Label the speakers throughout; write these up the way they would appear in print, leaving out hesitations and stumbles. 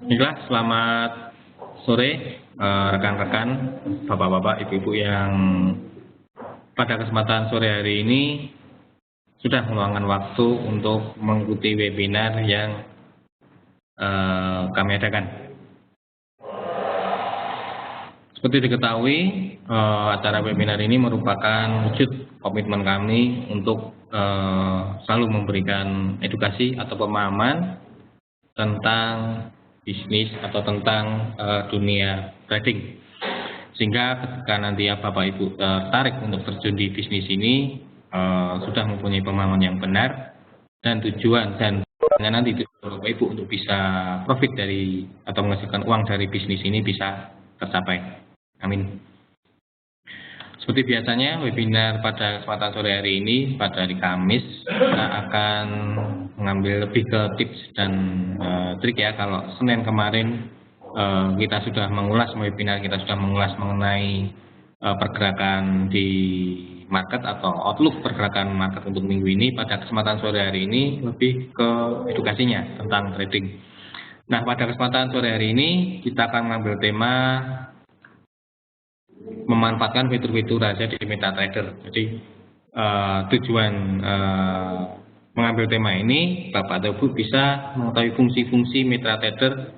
Speaker 1: Baiklah, selamat sore rekan-rekan, bapak-bapak, ibu-ibu yang pada kesempatan sore hari ini sudah meluangkan waktu untuk mengikuti webinar yang kami adakan. Seperti diketahui, acara webinar ini merupakan wujud komitmen kami untuk selalu memberikan edukasi atau pemahaman tentang bisnis atau tentang dunia trading, sehingga ketika nanti Bapak Ibu tertarik untuk terjun di bisnis ini sudah mempunyai pemahaman yang benar, dan tujuan dan nanti Bapak Ibu untuk bisa profit dari atau menghasilkan uang dari bisnis ini bisa tercapai. Amin. Seperti biasanya, webinar pada kesempatan sore hari ini, pada hari Kamis, kita akan mengambil lebih ke tips dan trik ya. Kalau Senin kemarin kita sudah mengulas webinar, kita sudah mengulas mengenai pergerakan di market atau outlook pergerakan market untuk minggu ini. Pada kesempatan sore hari ini lebih ke edukasinya tentang trading. Nah, pada kesempatan sore hari ini kita akan mengambil tema memanfaatkan fitur-fitur rahasia di MetaTrader. Jadi tujuan mengambil tema ini, Bapak atau Ibu bisa mengetahui fungsi-fungsi MetaTrader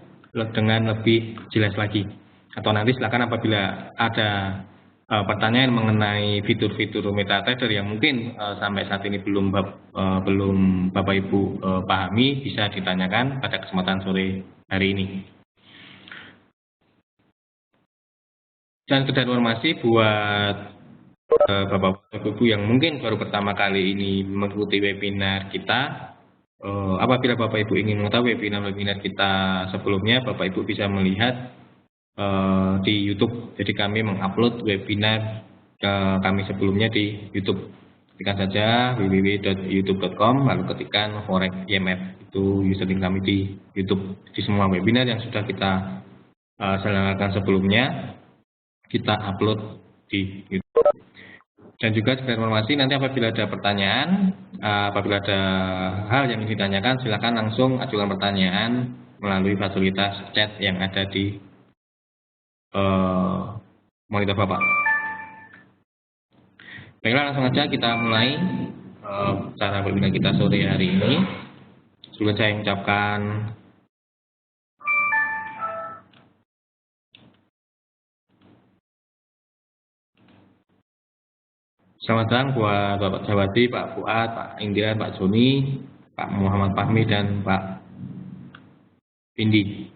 Speaker 1: dengan lebih jelas lagi. Atau nanti silakan apabila ada pertanyaan mengenai fitur-fitur MetaTrader yang mungkin sampai saat ini belum Bapak Ibu pahami, bisa ditanyakan pada kesempatan sore hari ini. Dan sekedar informasi buat Bapak Ibu yang mungkin baru pertama kali ini mengikuti webinar kita, apabila Bapak Ibu ingin mengetahui webinar kita sebelumnya, Bapak Ibu bisa melihat di YouTube. Jadi kami mengupload webinar kami sebelumnya di YouTube. Ketikkan saja www.youtube.com, lalu ketikkan Forex IMF, itu username kami di YouTube. Di semua webinar yang sudah kita selenggarakan sebelumnya, kita upload di YouTube. Dan juga sekedar informasi, nanti apabila ada pertanyaan, apabila ada hal yang ingin ditanyakan, silakan langsung ajukan pertanyaan melalui fasilitas chat yang ada di monitor Bapak. Baiklah, langsung saja kita mulai cara webinar kita sore hari ini. Sebelum saya mengucapkan selamat datang buat Bapak Jawati, Pak Fuad, Pak Indira, Pak Joni, Pak Muhammad Fahmi, dan Pak Indi.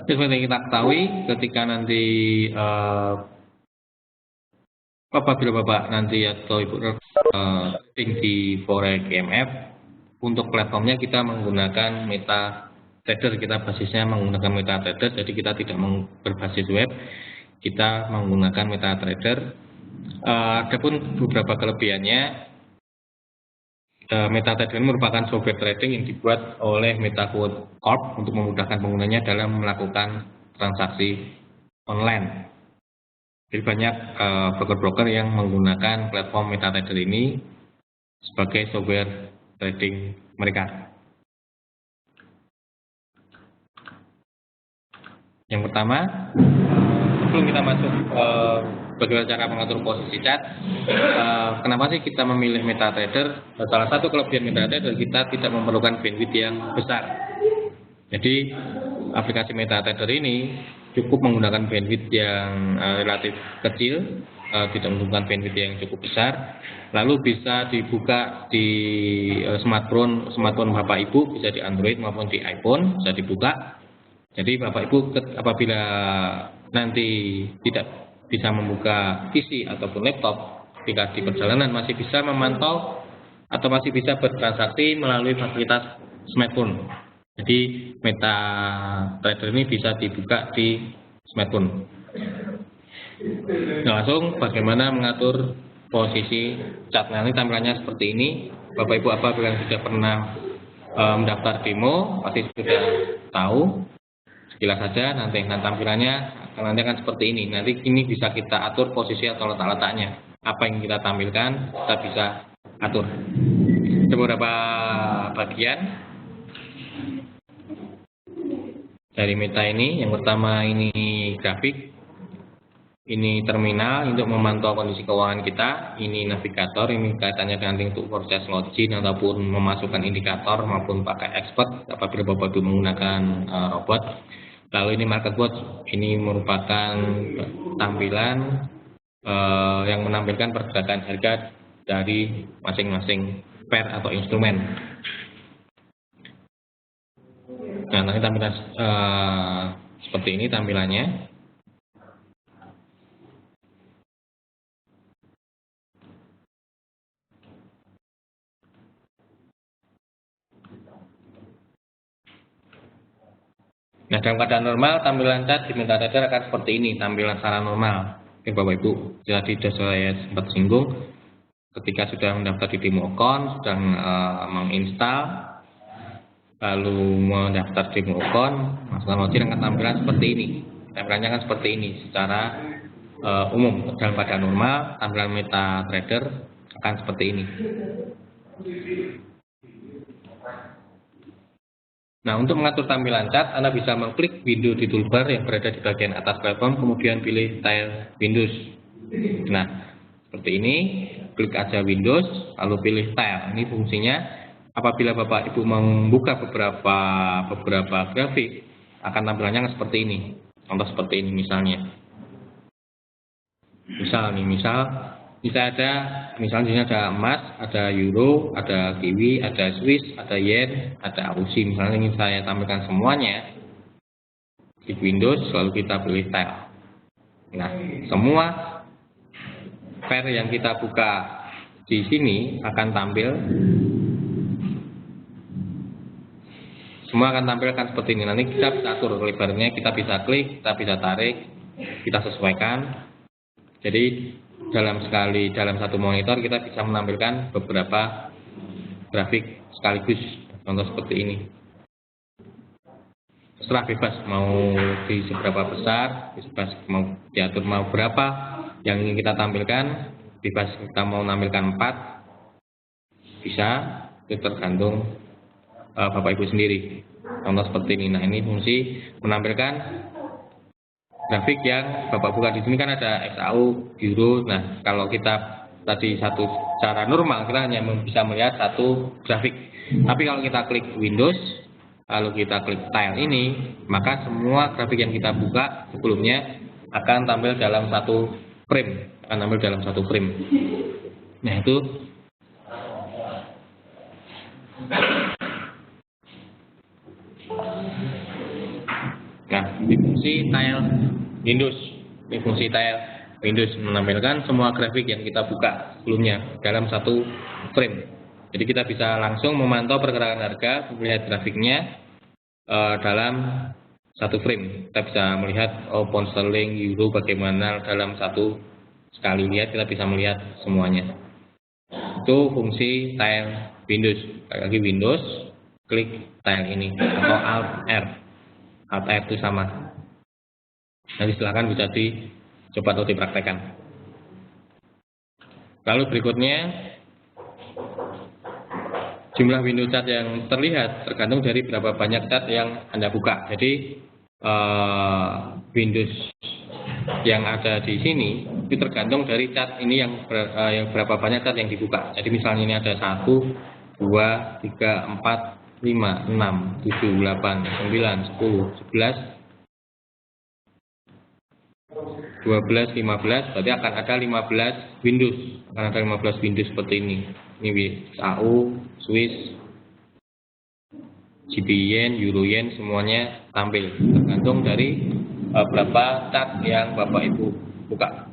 Speaker 1: Seperti kita ketahui, ketika nanti apabila Bapak nanti atau Ibu trading di Forex IMF, untuk platformnya kita menggunakan MetaTrader, kita basisnya menggunakan MetaTrader, jadi kita tidak berbasis web, kita menggunakan MetaTrader. Adapun beberapa kelebihannya, MetaTrader merupakan software trading yang dibuat oleh MetaQuote Corp untuk memudahkan penggunanya dalam melakukan transaksi online. Jadi banyak broker-broker yang menggunakan platform MetaTrader ini sebagai software trading mereka. Yang pertama, sebelum kita masuk bagaimana cara mengatur posisi chart, kenapa sih kita memilih MetaTrader? Salah satu kelebihan MetaTrader, kita tidak memerlukan bandwidth yang besar. Jadi aplikasi MetaTrader ini cukup menggunakan bandwidth yang relatif kecil, tidak membutuhkan bandwidth yang cukup besar, lalu bisa dibuka di smartphone Bapak Ibu, bisa di Android maupun di iPhone, bisa dibuka. Jadi Bapak Ibu apabila nanti tidak bisa membuka PC ataupun laptop, ketika di perjalanan masih bisa memantau atau masih bisa bertransaksi melalui fasilitas smartphone. Jadi MetaTrader ini bisa dibuka di smartphone. Nah, langsung bagaimana mengatur posisi chart. Nah, ini tampilannya seperti ini. Bapak Ibu apabila sudah pernah mendaftar demo pasti sudah tahu. Sekilas saja nanti tampilannya Nanti akan seperti ini. Nanti ini bisa kita atur posisi atau letak-letaknya. Apa yang kita tampilkan, kita bisa atur. Beberapa bagian dari meta ini. Yang pertama ini grafik. Ini terminal untuk memantau kondisi keuangan kita. Ini navigator, ini kaitannya dengan link to proses login ataupun memasukkan indikator maupun pakai expert apabila Bapak Ibu menggunakan robot. Lalu ini market watch, ini merupakan tampilan yang menampilkan pergerakan harga dari masing-masing pair atau instrumen. Nah, nanti tampilan seperti ini tampilannya. Nah, dalam keadaan normal, tampilan chart di MetaTrader akan seperti ini, tampilan secara normal. Oke, Bapak Ibu, jadi sudah saya sempat singgung, ketika sudah mendaftar di demo account, sedang menginstal, lalu mendaftar demo account, masukkan login akan tampilan seperti ini. Tampilannya akan seperti ini, secara umum. Dalam keadaan normal, tampilan MetaTrader akan seperti ini. Nah, untuk mengatur tampilan chart, Anda bisa mengklik window di toolbar yang berada di bagian atas platform, kemudian pilih tile Windows. Nah, seperti ini, klik aja Windows, lalu pilih tile. Ini fungsinya, apabila Bapak Ibu membuka beberapa grafik, akan tampilannya seperti ini. Contoh seperti ini misalnya. Misalnya ada emas, ada euro, ada kiwi, ada Swiss, ada yen, ada Aussie. Misalnya ingin saya tampilkan semuanya, klik Windows, lalu kita pilih tile. Nah, semua pair yang kita buka di sini akan tampil. Semua akan tampilkan seperti ini. Nanti kita bisa atur lebarnya, kita bisa klik, kita bisa tarik, kita sesuaikan. Jadi dalam satu monitor kita bisa menampilkan beberapa grafik sekaligus, contoh seperti ini. Terserah bebas mau di seberapa besar, bebas mau diatur mau berapa yang ingin kita tampilkan, bebas kita mau menampilkan 4 bisa, itu tergantung Bapak Ibu sendiri. Contoh seperti ini. Nah, ini fungsi menampilkan grafik yang Bapak buka di sini kan ada XAU, Euro. Nah, kalau kita tadi satu cara normal kita hanya bisa melihat satu grafik. Tapi kalau kita klik Windows, lalu kita klik tile ini, maka semua grafik yang kita buka sebelumnya akan tampil dalam satu frame, Nah, itu di fungsi tile Windows. Ini fungsi tile Windows menampilkan semua grafik yang kita buka sebelumnya dalam satu frame. Jadi kita bisa langsung memantau pergerakan harga, melihat grafiknya dalam satu frame. Kita bisa melihat pound sterling, euro bagaimana dalam satu sekali lihat, kita bisa melihat semuanya. Itu fungsi tile Windows. Lagi Windows, klik tile ini atau Alt R. Alt R itu sama. Nanti silakan bisa dicoba atau dipraktekkan. Lalu berikutnya, jumlah window chart yang terlihat tergantung dari berapa banyak chart yang Anda buka. Jadi Windows yang ada di sini itu tergantung dari chart ini yang berapa banyak chart yang dibuka. Jadi misalnya ini ada 1, 2, 3, 4, 5, 6, 7, 8, 9, 10, 11, 12, 15, berarti akan ada 15 Windows. Akan ada 15 Windows seperti ini. Ini AU, Swiss, GB Yen, Euro Yen, semuanya tampil. Tergantung dari berapa chart yang Bapak Ibu buka.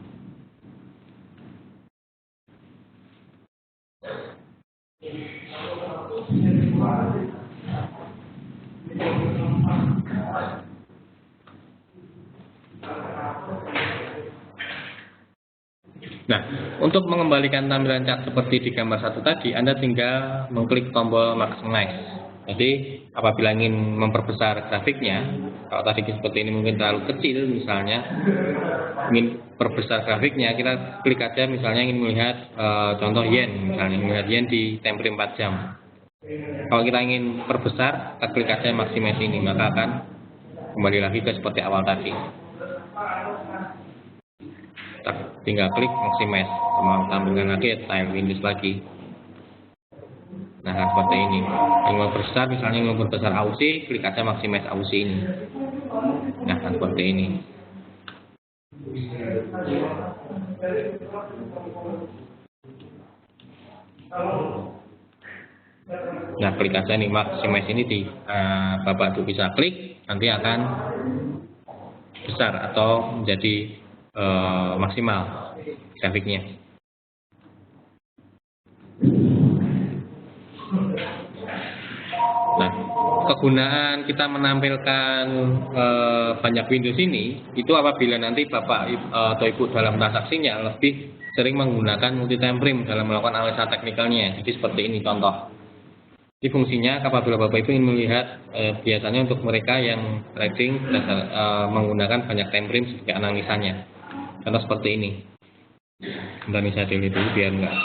Speaker 1: Nah, untuk mengembalikan tampilan chart seperti di gambar 1 tadi, Anda tinggal mengklik tombol maximize. Jadi apabila ingin memperbesar grafiknya, kalau tadi seperti ini mungkin terlalu kecil misalnya, ingin perbesar grafiknya, kita klik aja misalnya ingin melihat contoh yen, misalnya melihat yen di time frame 4 jam. Kalau kita ingin perbesar, kita klik aja maximize ini, maka akan kembali lagi ke seperti awal tadi. Kita tinggal klik maximize, mau tampilkan lagi time windows lagi. Nah, seperti ini. Ingin memperbesar, misalnya ingin memperbesar AUSI, klik aja maximize AUSI ini. Nah, seperti ini. Nah, klik aja nih maximize ini di Bapak Ibu bisa klik, nanti akan besar atau menjadi maksimal grafiknya. Nah, kegunaan kita menampilkan banyak Windows ini, itu apabila nanti Bapak atau Ibu dalam transaksinya lebih sering menggunakan multi time frame dalam melakukan analisa teknikalnya. Jadi seperti ini contoh. Ini fungsinya apabila Bapak Ibu ingin melihat biasanya untuk mereka yang trading menggunakan banyak time frame sebagai analisanya. Contoh seperti ini. Bentar ini saya delete dulu biar enggak.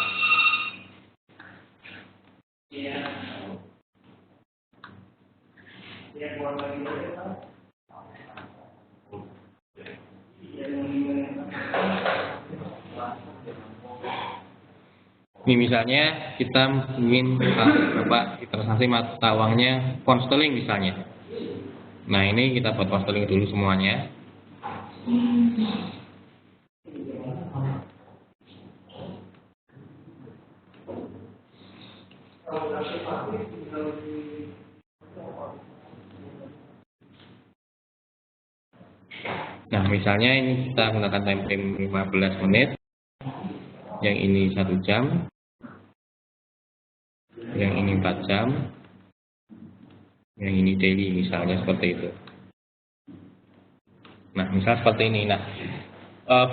Speaker 1: Ini misalnya kita ingin berapa transaksi mata uangnya pound sterling misalnya. Nah, ini kita buat pound sterling dulu semuanya. Nah, misalnya ini kita menggunakan time frame 15 menit, yang ini 1 jam, yang ini 4 jam, yang ini daily misalnya seperti itu. Nah, misal seperti ini. Nah,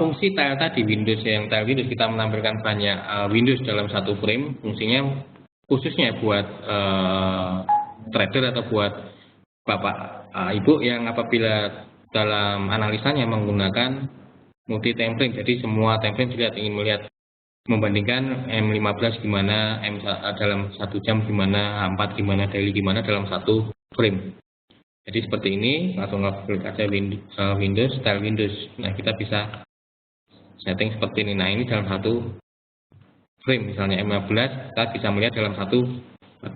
Speaker 1: fungsi tile tadi Windows yang tile Windows kita menampilkan banyak Windows dalam satu frame, fungsinya khususnya buat trader atau buat Bapak Ibu yang apabila dalam analisanya menggunakan multi time frame. Jadi semua time frame dilihat, ingin melihat membandingkan M15 gimana, dalam 1 jam gimana, H4 gimana, daily gimana dalam satu frame. Jadi seperti ini, langsung klik aja Windows, style Windows. Nah, kita bisa setting seperti ini. Nah, ini dalam satu frame, misalnya M15, kita bisa melihat dalam satu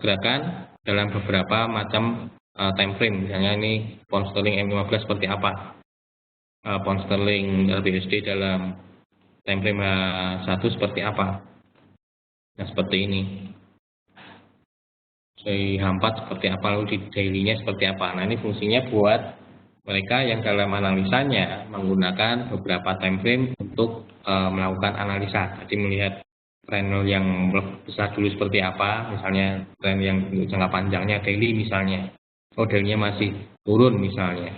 Speaker 1: gerakan dalam beberapa macam time frame. Misalnya ini pound sterling M15 seperti apa, pound sterling BUSD dalam time frame H1 seperti apa. Nah, seperti ini. H4 seperti apa, lalu di daily-nya seperti apa. Nah, ini fungsinya buat mereka yang dalam analisanya menggunakan beberapa time frame untuk melakukan analisa. Jadi melihat tren yang besar dulu seperti apa, misalnya tren yang jangka panjangnya daily misalnya. Oh, daily-nya masih turun misalnya.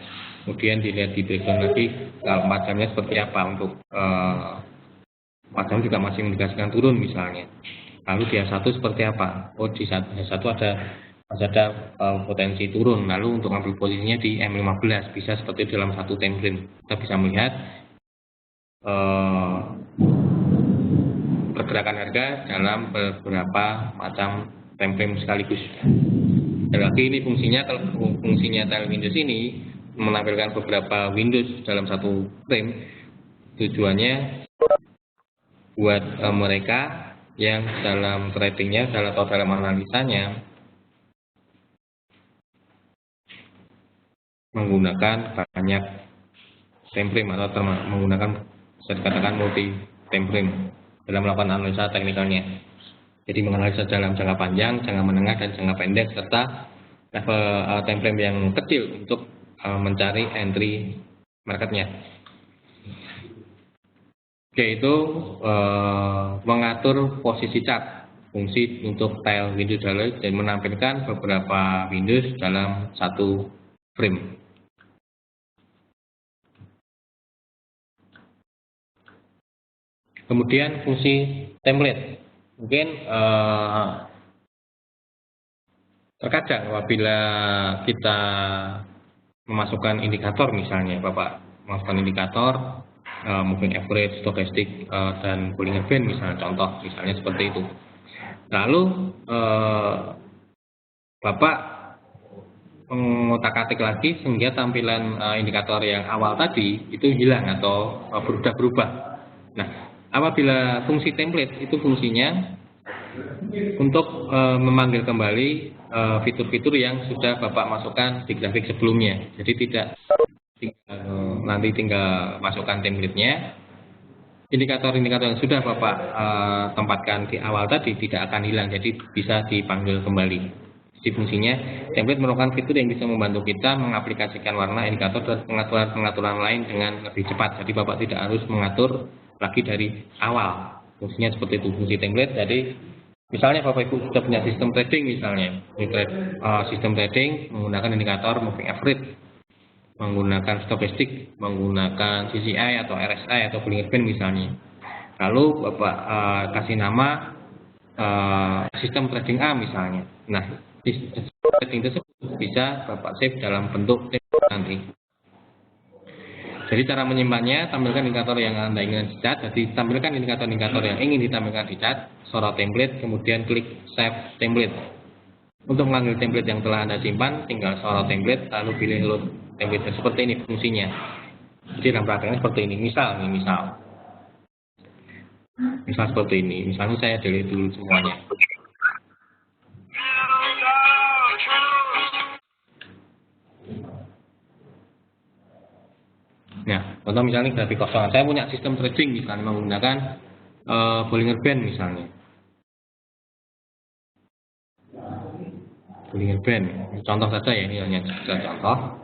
Speaker 1: Kemudian dilihat di background lagi, kalau 4 jamnya seperti apa, untuk 4 jam juga masih mendekatkan turun misalnya. Lalu di H1 seperti apa? Oh, di H1 masih ada potensi turun. Lalu untuk ambil posisinya di M15 bisa seperti dalam satu time frame. Kita bisa melihat pergerakan harga dalam beberapa macam time frame sekaligus. Dan lagi ini fungsinya, kalau fungsinya tile Windows ini menampilkan beberapa Windows dalam satu frame, tujuannya buat mereka yang dalam tradingnya atau dalam analisanya menggunakan banyak time frame atau menggunakan, bisa dikatakan multi time frame dalam melakukan analisa teknikalnya. Jadi menganalisa dalam jangka panjang, jangka menengah, dan jangka pendek, serta level time frame yang kecil untuk mencari entry marketnya. Yaitu mengatur posisi chart, fungsi untuk tile Windows dan menampilkan beberapa Windows dalam satu frame. Kemudian fungsi template, mungkin Terkadang apabila kita memasukkan indikator, misalnya Bapak memasukkan indikator mungkin average, stochastic, dan Bollinger Band misalnya, contoh misalnya seperti itu. Lalu Bapak mengotak-atik lagi sehingga tampilan indikator yang awal tadi itu hilang atau berubah-berubah. Nah, apabila fungsi template itu fungsinya untuk memanggil kembali fitur-fitur yang sudah Bapak masukkan di grafik sebelumnya. Jadi tidak nanti tinggal masukkan template-nya. Indikator-indikator yang sudah Bapak tempatkan di awal tadi tidak akan hilang, jadi bisa dipanggil kembali. Jadi fungsinya, template merupakan fitur yang bisa membantu kita mengaplikasikan warna, indikator, dan pengaturan-pengaturan lain dengan lebih cepat. Jadi Bapak tidak harus mengatur lagi dari awal. Fungsinya seperti itu, fungsi template. Jadi misalnya Bapak Ibu sudah punya sistem trading misalnya, sistem trading menggunakan indikator moving average, menggunakan stochastic, menggunakan CCI atau RSI atau Bollinger Band misalnya. Lalu Bapak kasih nama sistem trading A misalnya. Nah, sistem trading tersebut bisa Bapak save dalam bentuk template nanti. Jadi cara menyimpannya, tampilkan indikator yang Anda ingin dicat. Jadi tampilkan indikator-indikator yang ingin ditampilkan di cat, sorot template, kemudian klik save template. Untuk mengambil template yang telah Anda simpan, tinggal sorot template, lalu pilih load template. Seperti ini fungsinya. Jadi dalam prakteknya seperti ini. Misal seperti ini. Misalnya saya delete dulu semuanya. Nah, contoh misalnya grafik kosongan. Saya punya sistem trading misalnya menggunakan Bollinger Band misalnya. Bollinger Band, contoh saja ya, ini hanya contoh.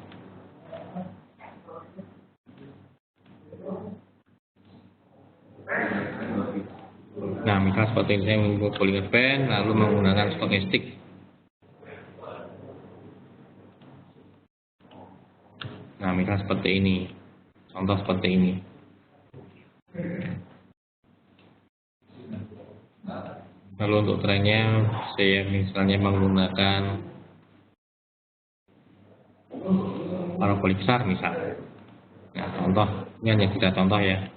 Speaker 1: Nah, misal seperti ini, saya menggunakan Bollinger Band, lalu menggunakan stochastic. Nah, misal seperti ini, contoh seperti ini. Lalu untuk trennya, saya misalnya menggunakan parabolik besar misalnya. Nah, contoh, ini hanya kita contoh ya.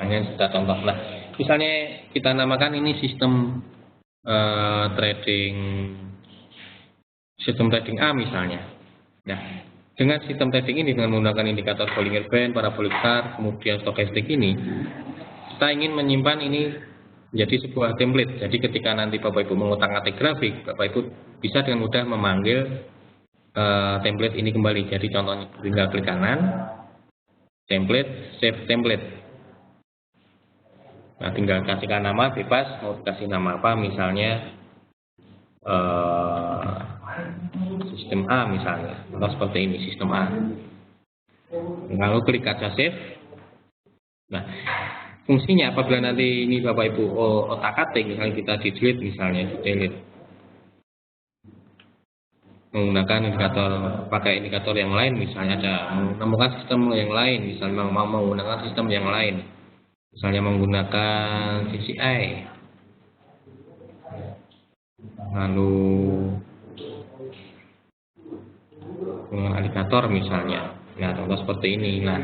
Speaker 1: Hanya kita contoh lah. Misalnya kita namakan ini sistem trading A misalnya. Nah, dengan sistem trading ini dengan menggunakan indikator Bollinger Band, parabolik besar, kemudian stochastic ini, kita ingin menyimpan ini menjadi sebuah template. Jadi ketika nanti Bapak Ibu mengotak-atik grafik, Bapak Ibu bisa dengan mudah memanggil template ini kembali. Jadi contohnya tinggal klik kanan, template, save template. Nah, tinggal kasihkan nama bebas, mau kasih nama apa, misalnya sistem A misalnya, atau seperti ini sistem A. Lalu klik kaca save. Nah, fungsinya apabila nanti ini Bapak Ibu otak-atik, misalnya kita delete misalnya, menggunakan indikator, pakai indikator yang lain, misalnya ada menemukan sistem yang lain, misalnya mau menggunakan sistem yang lain, misalnya menggunakan CCI, lalu dengan indikator misalnya. Nah, contoh seperti ini. Nah,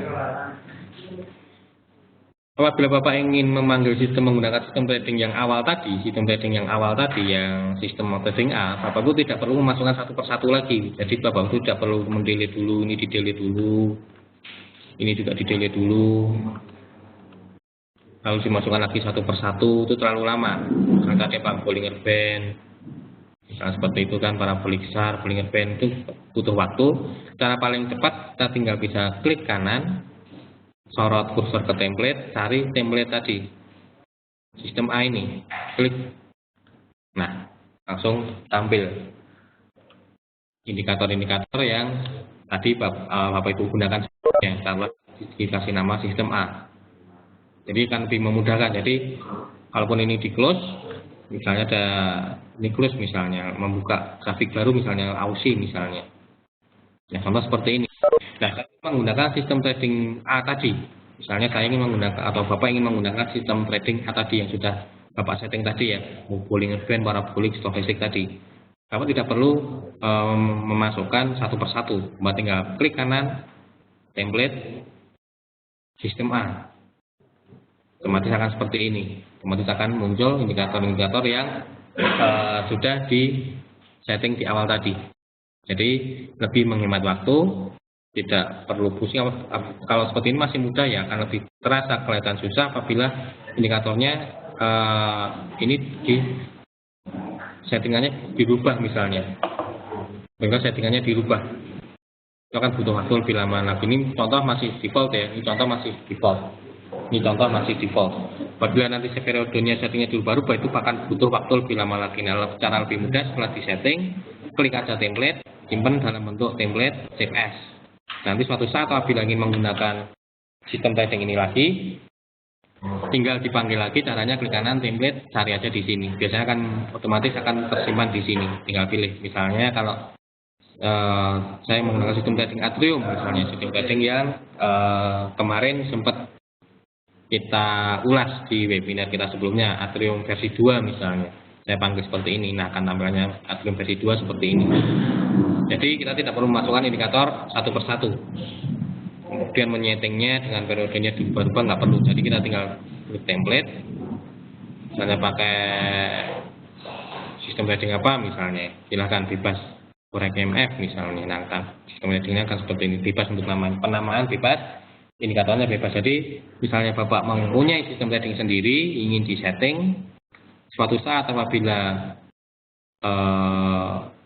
Speaker 1: apabila Bapak ingin memanggil sistem menggunakan sistem trading yang awal tadi, yang sistem trading A, Bapak Ibu tidak perlu memasukkan satu persatu lagi. Jadi Bapak Ibu tidak perlu mendelete dulu, ini di-delete dulu, ini juga di-delete dulu, lalu dimasukkan lagi satu persatu, itu terlalu lama. Misalnya tadi Pak Bollinger Band, misalnya seperti itu kan, parabolik besar, Bollinger Band, itu butuh waktu. Cara paling cepat kita tinggal bisa klik kanan, sorot kursor ke template, cari template tadi, sistem A ini, klik. Nah, langsung tampil indikator-indikator yang tadi Bapak Ibu gunakan sebelumnya, kalau dikasih nama sistem A. Jadi akan lebih memudahkan. Jadi kalaupun ini di close, misalnya ada ini close misalnya, membuka grafik baru misalnya Aussie misalnya. Nah, contoh seperti ini. Nah, menggunakan sistem trading A tadi. Misalnya saya ingin menggunakan atau Bapak ingin menggunakan sistem trading tadi yang sudah Bapak setting tadi ya, Bollinger Band, parabolik, stokastik tadi. Bapak tidak perlu memasukkan satu persatu, Bapak tinggal klik kanan, template, sistem A. Otomatis akan seperti ini. Otomatis akan muncul indikator-indikator yang sudah di setting di awal tadi. Jadi lebih menghemat waktu, tidak perlu pusing. Kalau seperti ini masih mudah ya, akan lebih terasa kelihatan susah apabila indikatornya ini di settingannya dirubah misalnya. Maka settingannya dirubah. Itu akan butuh waktu lebih lama. Nah, ini contoh masih default ya. Ini contoh masih default. Apabila nanti periodenya settingnya dirubah-rubah, itu akan butuh waktu lebih lama lagi. Nah, cara lebih mudah setelah di setting, klik aja template, simpan dalam bentuk template, save as. Nanti suatu saat apabila ingin menggunakan sistem trading ini lagi, tinggal dipanggil lagi, caranya klik kanan template, cari aja di sini. Biasanya akan otomatis akan tersimpan di sini. Tinggal pilih. Misalnya kalau saya menggunakan sistem trading Atrium, misalnya sistem trading yang kemarin sempat kita ulas di webinar kita sebelumnya, Atrium versi 2 misalnya. Saya panggil seperti ini. Nah, akan tampilannya Atrium versi 2 seperti ini. Jadi kita tidak perlu memasukkan indikator satu persatu. Kemudian menyetingnya dengan periodenya dirubah-rubah nggak perlu. Jadi kita tinggal klik template. Misalnya pakai sistem trading apa misalnya. Silahkan bebas. Forex MF misalnya. Nah, sistem tradingnya akan seperti ini. Bebas untuk penamaan bebas. Indikatornya bebas. Jadi misalnya Bapak mempunyai sistem trading sendiri, ingin disetting, suatu saat apabila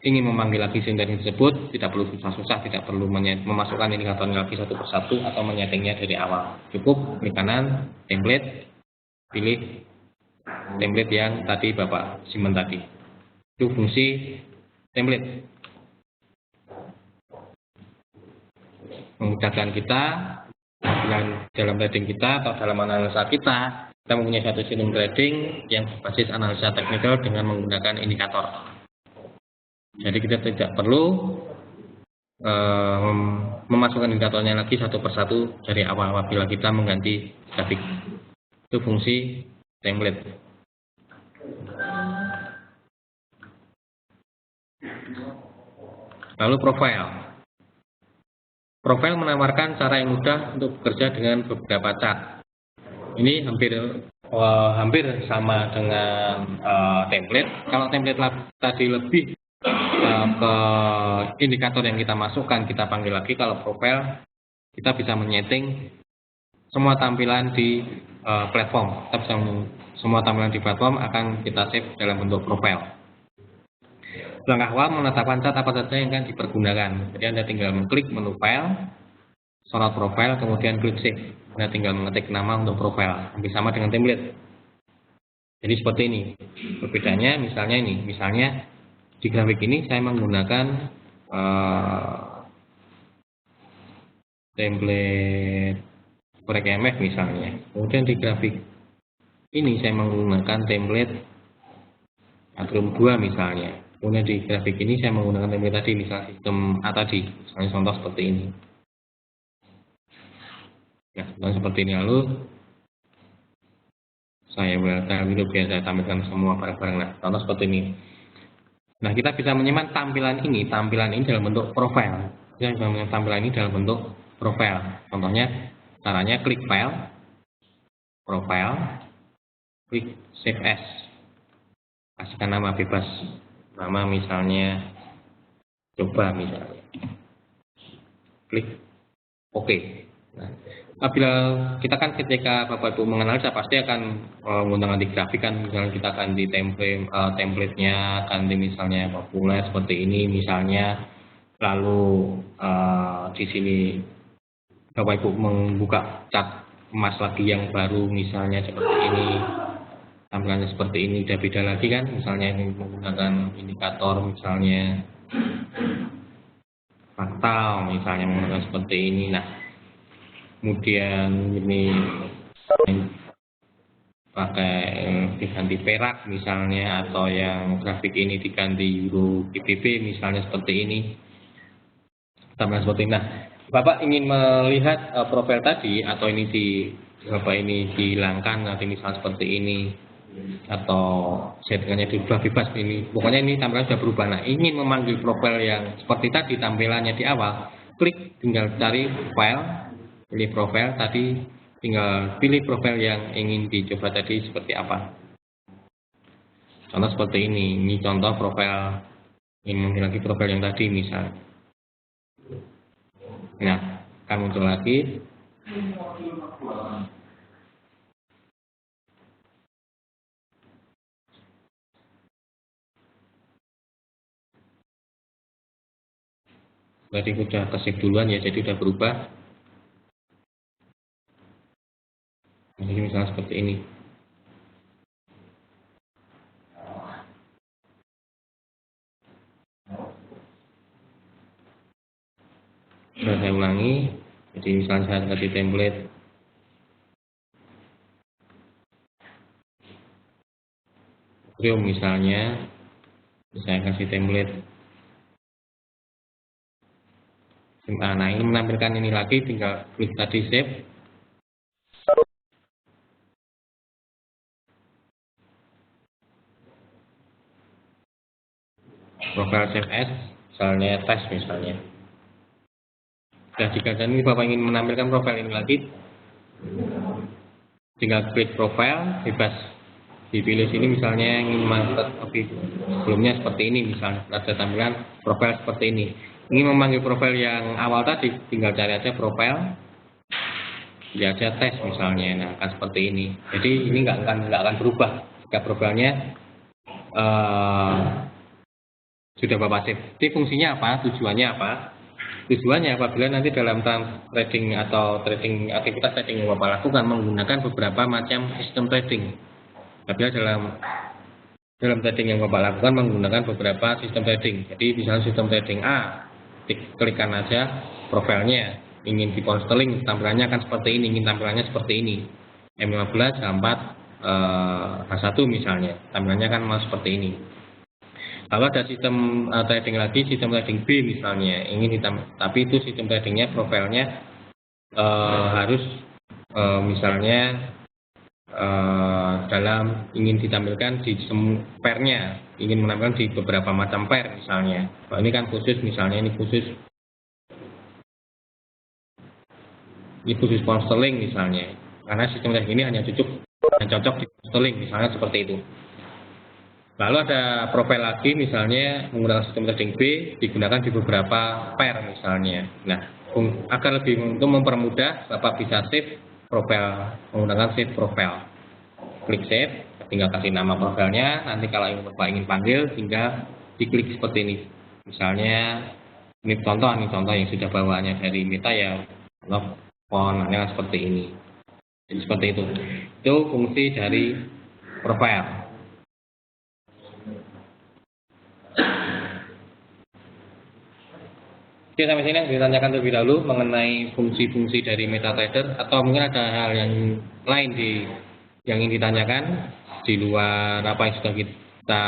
Speaker 1: ingin memanggil lagi sistem trading tersebut, tidak perlu susah-susah, tidak perlu memasukkan indikatornya lagi satu persatu atau menyetingnya dari awal. Cukup klik kanan, template, pilih template yang tadi Bapak simpan tadi. Itu fungsi template. Memudahkan kita dalam trading kita atau dalam analisa kita mempunyai satu sistem trading yang berbasis analisa teknikal dengan menggunakan indikator. Jadi kita tidak perlu memasukkan indikatornya lagi satu persatu dari awal apabila kita mengganti grafik. Itu fungsi template. Lalu profile. Profile menawarkan cara yang mudah untuk bekerja dengan beberapa chart. Ini hampir sama dengan template. Kalau template tadi lebih ke indikator yang kita masukkan, kita panggil lagi. Kalau profile, kita bisa menyeting semua tampilan di platform. Semua tampilan di platform akan kita save dalam bentuk profile. Langkah awal menetapkan chart apa saja yang akan dipergunakan. Jadi Anda tinggal mengklik menu file, sorot profile, kemudian klik save. Anda tinggal mengetik nama untuk profile, hampir sama dengan template. Jadi seperti ini. Perbedaannya misalnya di grafik ini saya menggunakan template Forex MF misalnya. Kemudian di grafik ini saya menggunakan template Atrium 2 misalnya. Kemudian di grafik ini saya menggunakan template tadi, misalnya sistem A tadi, misalnya contoh seperti ini. Nah, seperti ini. Lalu saya itu biar saya tampilkan semua barang-barang. Nah, contoh seperti ini. Nah, kita bisa menyimak tampilan ini dalam bentuk profile. Kita bisa menyimak tampilan ini dalam bentuk profile. Contohnya, caranya klik file, profile, klik save as. Kasihkan nama bebas. Nama misalnya coba misalnya, klik OK. Nah, apabila kita kan ketika Bapak Ibu menganalisa pasti akan menggunakan di grafik kan, misalnya kita akan di template-nya akan di misalnya populer seperti ini misalnya, lalu di sini Bapak Ibu membuka chart emas lagi yang baru misalnya seperti ini. Tampilannya seperti ini, udah beda lagi kan, misalnya ini menggunakan indikator misalnya fraktal misalnya menggunakan seperti ini. Nah, kemudian ini pakai diganti perak misalnya, atau yang grafik ini diganti euro GBP misalnya seperti ini, tampilan seperti ini. Nah, Bapak ingin melihat profil tadi atau ini Bapak ini dihilangkan nanti misal seperti ini atau settingannya dirubah bebas ini, pokoknya ini tampilan sudah berubah. Nah, ingin memanggil profil yang seperti tadi tampilannya di awal, klik tinggal cari file, pilih profil tadi, tinggal pilih profil yang ingin dicoba tadi seperti apa. Contoh seperti ini contoh profil, ingin lagi profil yang tadi misal. Nah, akan muncul lagi. Berarti udah kesave duluan ya, jadi udah berubah. Jadi misalnya seperti ini. Sudah saya ulangi. Jadi misalnya saya kasih template. Misalnya, saya kasih template. Nah, ini menampilkan ini lagi, tinggal klik tadi save. Profile save as, misalnya tes misalnya. Nah, jika ini Bapak ingin menampilkan profil ini lagi, tinggal klik profile, bebas dipilih sini misalnya ingin masuk sebelumnya seperti ini, misalnya ada tampilan profil seperti ini. Ingin memanggil profil yang awal tadi, tinggal cari aja profil, ya aja tes misalnya. Nah, akan seperti ini. Jadi ini nggak akan berubah jika profilnya sudah Bapak save. Jadi fungsinya apa? Tujuannya apa? Tujuannya apabila nanti dalam trading atau aktivitas trading yang Bapak lakukan menggunakan beberapa macam sistem trading. Apabila dalam trading yang Bapak lakukan menggunakan beberapa sistem trading. Jadi misalnya sistem trading A, klikkan aja profilnya. Ingin di pound sterling tampilannya akan seperti ini, ingin tampilannya seperti ini. M15, H4, H1 misalnya, tampilannya kan mau seperti ini. Kalau ada sistem trading lagi, sistem trading B misalnya, tapi itu sistem tradingnya profilnya harus misalnya dalam ingin ditampilkan di pairnya, ingin menampilkan di beberapa macam pair misalnya. Nah, ini kan khusus misalnya, ini khusus pound sterling misalnya, karena sistem trading ini hanya cocok di pound sterling misalnya seperti itu. Lalu ada profil lagi misalnya menggunakan sistem trading B digunakan di beberapa pair misalnya. Nah, agar lebih untuk mempermudah Bapak bisa save profil menggunakan save profile. Klik save, tinggal kasih nama profilnya. Nanti kalau Bapak ingin panggil tinggal diklik seperti ini. Misalnya ini contoh yang sudah bawaannya dari Meta ya, fontnya seperti ini. Jadi seperti itu. Itu fungsi dari profile. Oke, sampai sini yang ditanyakan terlebih dahulu mengenai fungsi-fungsi dari MetaTrader, atau mungkin ada hal yang lain yang ingin ditanyakan di luar apa yang sudah kita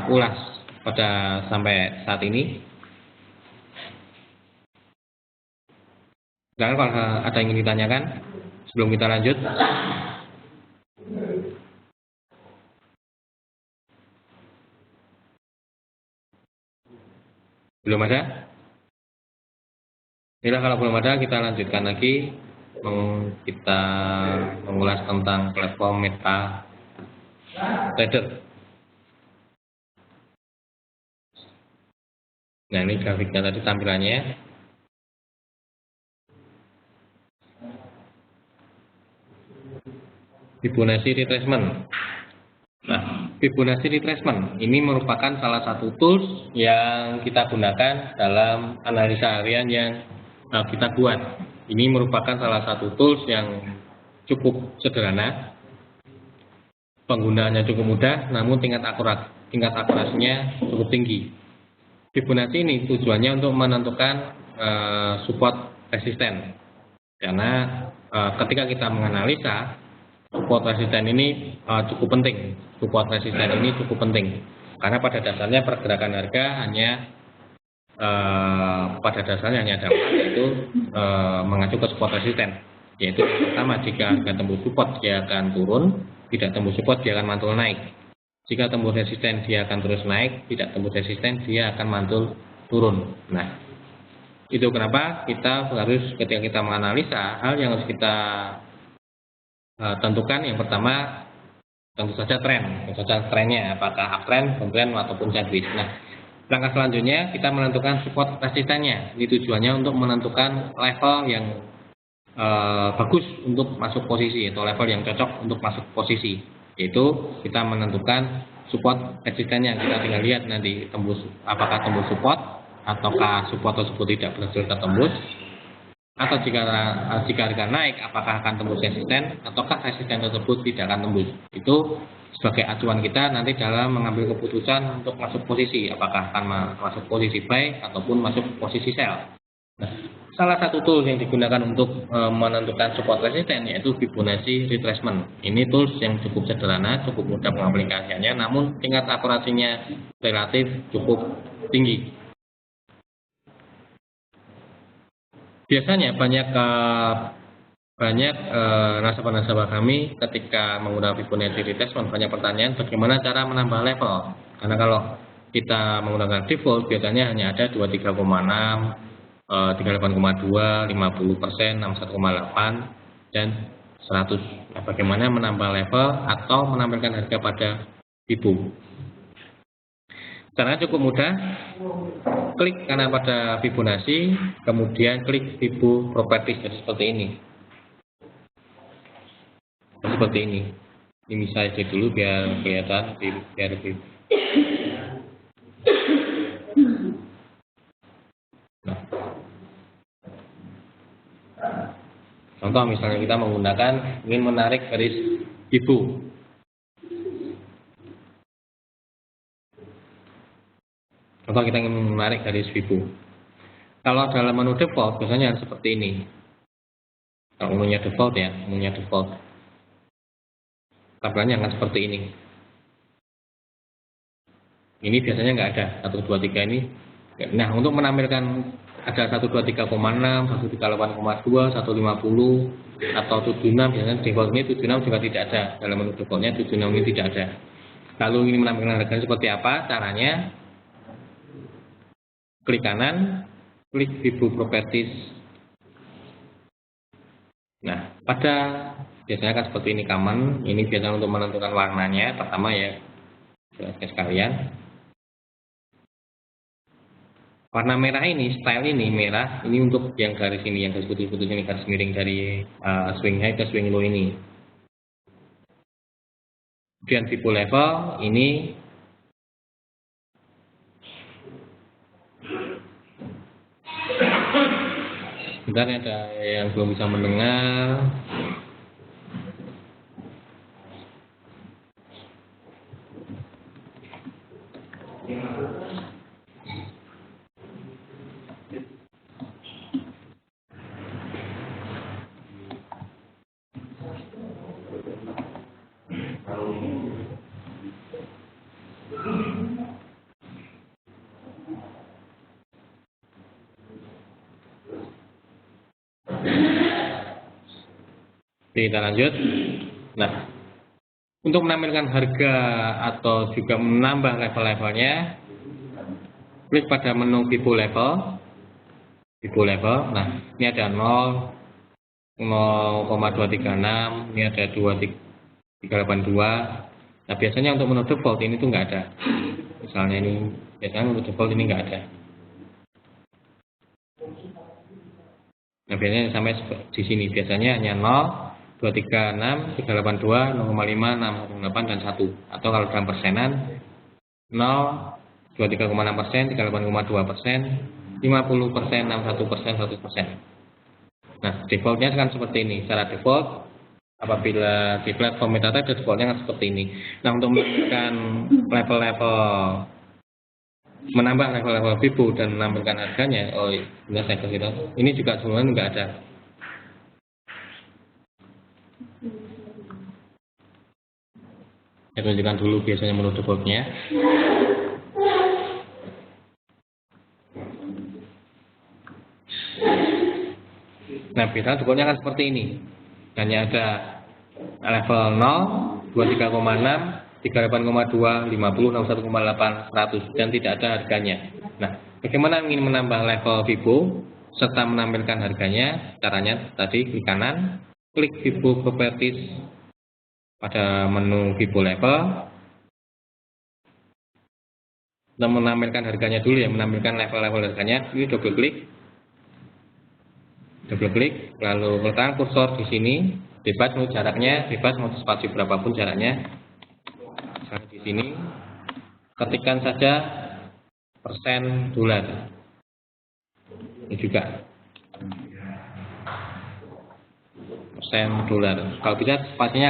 Speaker 1: ulas sampai saat ini. Silakan kalau ada yang ingin ditanyakan sebelum kita lanjut. Belum ada? Bila kalau belum ada, kita lanjutkan lagi. Kita mengulas tentang platform MetaTrader. Nah, ini grafiknya tadi tampilannya. Fibonacci retracement. Nah, Fibonacci retracement ini merupakan salah satu tools yang kita gunakan dalam analisa harian yang kita buat. Ini merupakan salah satu tools yang cukup sederhana, penggunaannya cukup mudah, namun tingkat akurasinya cukup tinggi. Fibonacci ini tujuannya untuk menentukan support resisten, karena ketika kita menganalisa support resisten ini cukup penting. Support resisten ini cukup penting karena pada dasarnya pergerakan harga hanya pada dasarnya hanya ada 4, yaitu mengacu ke support resisten. Yaitu pertama, jika harga tembus support dia akan turun, tidak tembus support dia akan mantul naik. Jika tembus resisten dia akan terus naik, tidak tembus resisten dia akan mantul turun. Nah, itu kenapa kita harus ketika kita menganalisa, hal yang harus kita tentukan yang pertama tentu saja trennya apakah uptrend, downtrend ataupun sideways. Nah, langkah selanjutnya kita menentukan support resistannya. Ini tujuannya untuk menentukan level yang bagus untuk masuk posisi atau level yang cocok untuk masuk posisi, yaitu kita menentukan support resistannya. Kita tinggal lihat nanti apakah tembus support ataukah support tersebut tidak berhasil tertembus, atau jika harga naik apakah akan tembus resisten ataukah resisten tersebut tidak akan tembus. Itu sebagai acuan kita nanti dalam mengambil keputusan untuk masuk posisi, apakah akan masuk posisi buy ataupun masuk posisi sell. Nah, salah satu tool yang digunakan untuk menentukan support resisten yaitu Fibonacci retracement. Ini tools yang cukup sederhana, cukup mudah pengaplikasiannya, namun tingkat akurasinya relatif cukup tinggi. Biasanya banyak nasabah-nasabah kami ketika menggunakan Fibonacci retracement banyak pertanyaan bagaimana cara menambah level. Karena kalau kita menggunakan default biasanya hanya ada 23,6, 38,2, 50%, 61,8, dan 100. Nah, bagaimana menambah level atau menampilkan harga pada Fibo? Caranya cukup mudah. Klik kanan pada Fibonacci, kemudian klik Fibo Properties. Jadi seperti ini. Seperti ini. Ini saya cek dulu biar kelihatan, biar lebih. Contoh misalnya kita ingin menarik garis Fibo. Contoh kita ingin menarik garis Fibo. Kalau dalam menu default biasanya seperti ini. Kalau menunya default ya, tampilannya akan seperti ini. Ini biasanya nggak ada 1, 2, 3 ini. Nah, untuk menampilkan ada 123,6, 138,2, 150 atau 76, biasanya default ini 76 juga tidak ada. Dalam menu defaultnya 76 ini tidak ada. Lalu ini menampilkan harganya seperti apa? Caranya klik kanan, klik Fibo Properties. Nah, biasanya kan seperti ini common. Ini biasanya untuk menentukan warnanya. Pertama ya, jelaskan sekalian. Warna merah ini, style ini merah, ini untuk yang garis ini, yang garis putih-putih ini, garis miring dari swing high ke swing low ini. Kemudian Fibo level ini sebentar, ada yang belum bisa mendengar. Kita lanjut. Nah, untuk menampilkan harga atau juga menambah level-levelnya, klik pada menu Fibo level. Nah, ini ada 0, 0,236, ini ada 2382. Nah, biasanya untuk menu default ini tuh nggak ada. Misalnya ini, biasanya menu default ini nggak ada. Nah, biasanya sampai di sini biasanya hanya 0, 236, 382, 0,5, 618, dan 1. Atau kalau dalam persenan 0, 23,6%, 38,2%, 50%, 61%, 100%. Nah, defaultnya kan seperti ini. Secara default, apabila di platform MetaTrader defaultnya kan seperti ini. Nah, untuk menampilkan menambah level-level Fibo dan menampilkan harganya, ini juga sebenarnya nggak ada. Saya tunjukkan dulu biasanya menu defaultnya. Nah, biasanya cukurnya kan seperti ini. Hanya ada level 0, 23,6, 38,2, 50, 61,8, 100 dan tidak ada harganya. Nah, bagaimana ingin menambah level Vibo serta menampilkan harganya? Caranya tadi klik kanan, klik Vibo Properties pada menu Vibo Level dan menampilkan harganya dulu ya, menampilkan level-level harganya. Ini double klik, lalu letakkan kursor di sini, bebas mau jaraknya, bebas mau spasi berapapun jaraknya. Misalnya di sini, ketikkan saja %. Ini juga $. Kalau bisa spasinya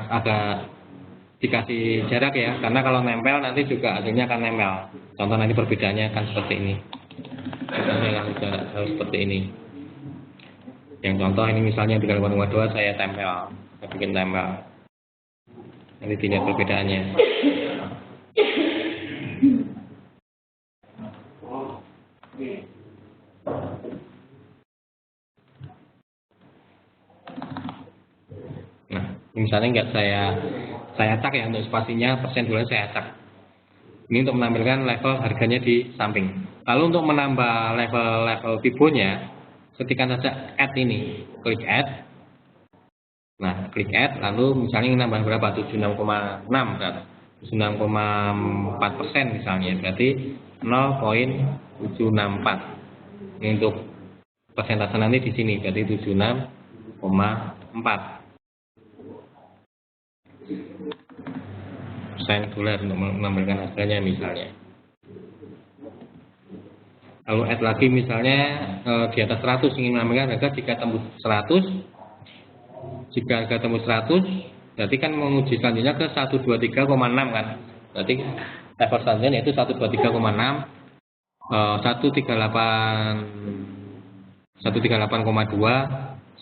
Speaker 1: agak dikasih jarak ya, karena kalau nempel nanti juga hasilnya akan nempel. Contoh nanti perbedaannya akan seperti ini. Contohnya kasih jarak harus seperti ini. Yang contoh ini misalnya 38,2 saya tempel, saya bikin tempel. Nanti dilihat perbedaannya. Nah, misalnya enggak saya acak ya untuk spasinya $. Saya acak. Ini untuk menampilkan level harganya di samping. Lalu untuk menambah level Vibonya, ketikkan saja add ini, klik add. Nah, klik add, lalu misalnya nambah berapa? 76,6 kan? 76,4% misalnya, berarti 0,764. Ini untuk persentase nanti di sini, berarti 76,4% $. Untuk menampilkan harganya misalnya. Lalu add lagi misalnya di atas 100 ingin menampilkan harga jika tembus 100. Jika harga tembus 100, berarti kan menguji selanjutnya ke 123,6 kan. Berarti level selanjutnya yaitu 123,6, 138,2,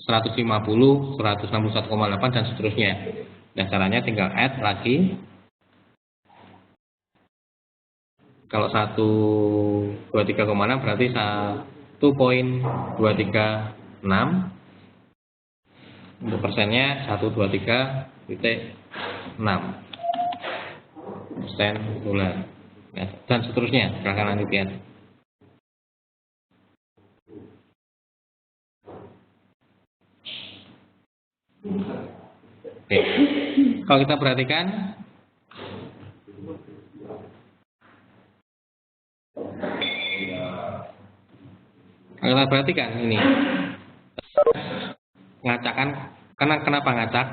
Speaker 1: 150, 161,8 dan seterusnya. Nah, caranya tinggal add lagi. Kalau 123,6 berarti 1,236. Untuk persennya 123,6% $. Ya, dan seterusnya, silahkan nanti lihat. Oke. Kalau kita perhatikan, ini ngacakkan. Kenapa ngacak?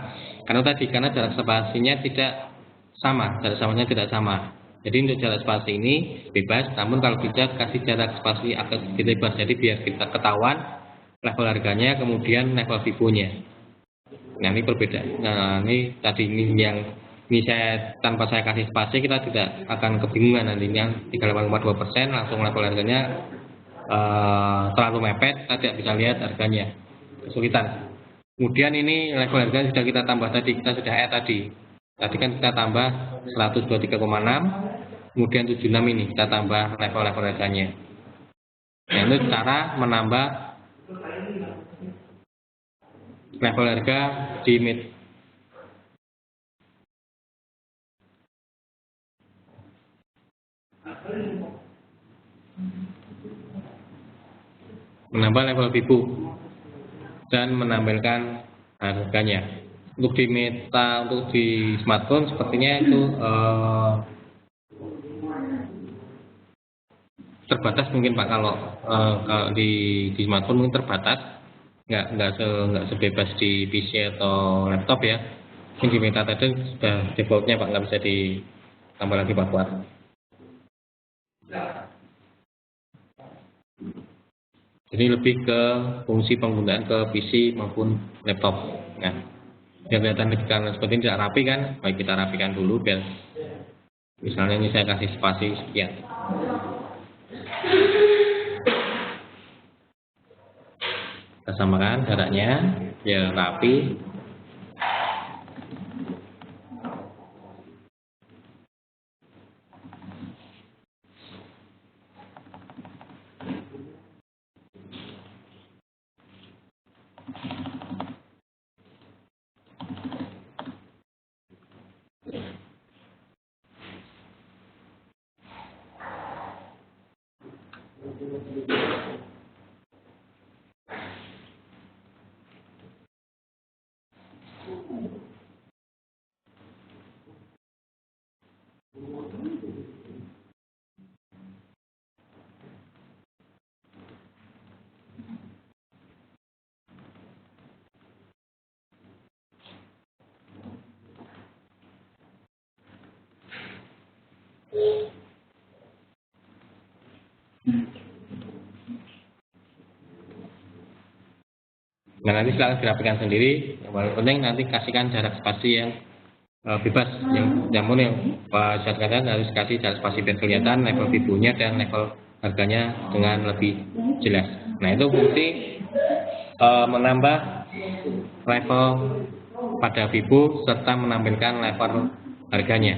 Speaker 1: Karena jarak spasinya tidak sama, jarak spasinya tidak sama. Jadi untuk jarak spasi ini bebas, namun kalau bisa kasih jarak spasi agak sedikit lebar, jadi biar kita ketahuan level harganya, kemudian level Vibonya. Nah, ini perbedaan. Nah, ini tadi ini saya tanpa saya kasih spasi kita tidak akan kebingungan nantinya. 38,2% langsung level harganya terlalu mepet, kita tidak bisa lihat harganya, kesulitan. Kemudian ini level harga sudah kita tambah tadi, kita sudah add tadi. Tadi kan kita tambah 123,6, kemudian 76 ini kita tambah level harganya. Nah, itu cara menambah level harga di mid. Menambah level Vibo dan menampilkan harganya. Untuk di Meta, untuk di smartphone sepertinya itu terbatas mungkin Pak. Kalau di smartphone mungkin terbatas, nggak sebebas di PC atau laptop ya. Mungkin di Meta tadi sudah defaultnya Pak, nggak bisa ditambah lagi Pak kuat. Jadi lebih ke fungsi penggunaan ke PC maupun laptop. Nah, biar kelihatan karena seperti ini tidak rapi kan, baik kita rapikan dulu biar misalnya ini saya kasih spasi sekian. Kita samakan jaraknya biar rapi. Nah, nanti silahkan dirapikan sendiri. Yang paling penting nanti kasihkan jarak spasi yang bebas. Namun yang saya katakan harus kasih jarak spasi biar kelihatan level vibunya dan level harganya dengan lebih jelas. Nah, itu fungsi menambah level pada vibu serta menampilkan level harganya.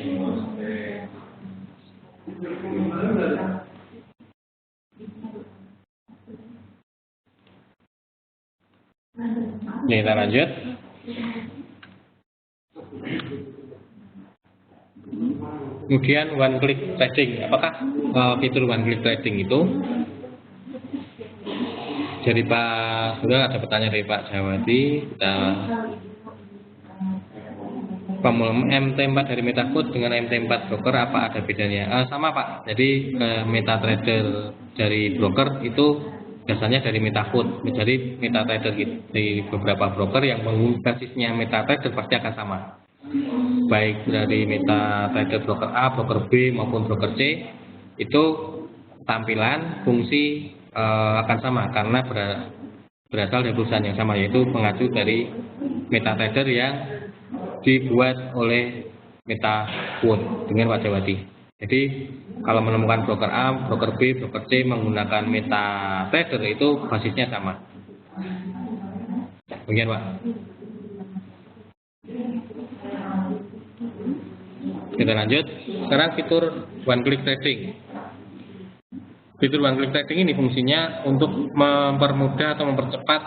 Speaker 1: Oke, kita lanjut. Kemudian one click trading. Apakah fitur one click trading itu? Jadi Pak, sudah ada pertanyaan dari Pak Jawadi. Kita MT4 dari MetaQuote dengan MT4 broker apa ada bedanya? Sama Pak. Jadi MetaTrader dari broker itu biasanya dari MetaQuote. Jadi MetaTrader di beberapa broker yang basisnya MetaTrader pasti akan sama. Baik dari MetaTrader broker A, broker B maupun broker C itu tampilan fungsi akan sama karena berasal dari perusahaan yang sama, yaitu mengacu dari MetaTrader yang dibuat oleh MetaQuote dengan Pak Jawadi. Jadi kalau menemukan broker A, broker B, broker C menggunakan MetaTrader itu basisnya sama. Bagian Pak. Kita lanjut. Sekarang fitur one click trading. Fitur one click trading ini fungsinya untuk mempermudah atau mempercepat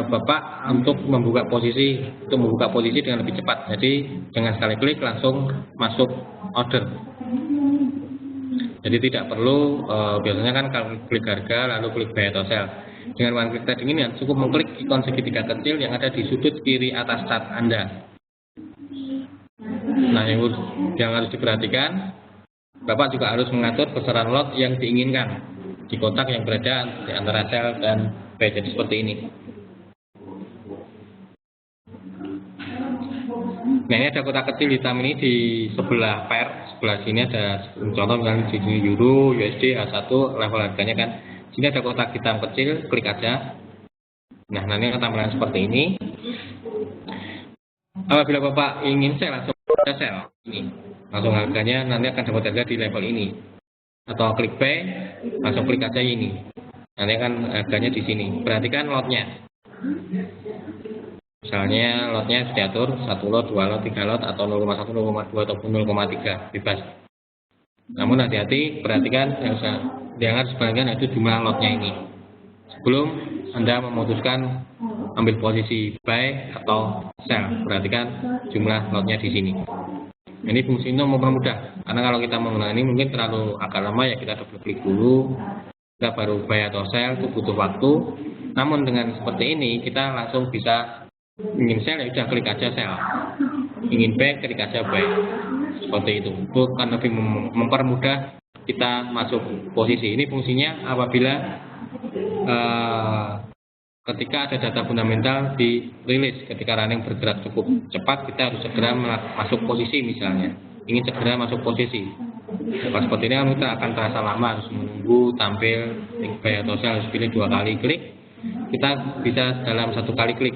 Speaker 1: Bapak untuk membuka posisi dengan lebih cepat. Jadi dengan sekali klik langsung masuk order. Jadi tidak perlu biasanya kan kalau klik harga lalu klik buy atau sell. Dengan one click trading ini cukup mengklik ikon segitiga kecil yang ada di sudut kiri atas chart Anda. Nah, yang harus diperhatikan, Bapak juga harus mengatur besaran lot yang diinginkan di kotak yang berada di antara sell dan buy. Jadi seperti ini. Nah, ini ada kotak kecil hitam ini di sebelah pair, sebelah sini ada contoh misalnya di sini euro, USD, H1 level harganya kan. Sini ada kotak hitam kecil, klik aja. Nah, nanti tampilan seperti ini. Apabila Bapak ingin sell langsung sell ini, langsung harganya nanti akan dapat harga di level ini. Atau klik buy, langsung klik aja ini. Nanti akan harganya di sini. Perhatikan lotnya. Misalnya lotnya diatur 1 lot, 2 lot, 3 lot, atau 0,1, 0,2, ataupun 0,3 bebas. Namun hati-hati, perhatikan yang harus diperhatikan itu jumlah lotnya ini. Sebelum Anda memutuskan ambil posisi buy atau sell, perhatikan jumlah lotnya di sini. Ini fungsinya mempermudah, karena kalau kita menggunakan ini mungkin terlalu agak lama ya, kita double klik dulu, kita baru buy atau sell, itu butuh waktu. Namun dengan seperti ini kita langsung bisa, ingin sell ya udah klik aja sell, ingin buy klik aja buy, seperti itu. Itu kan lebih mempermudah kita masuk posisi. Ini fungsinya apabila ketika ada data fundamental dirilis, ketika running bergerak cukup cepat, kita harus segera masuk posisi misalnya, ingin segera masuk posisi. Pas seperti ini kita akan terasa lama, harus menunggu tampil buy atau sell, harus pilih 2 kali klik. Kita bisa dalam 1 kali klik,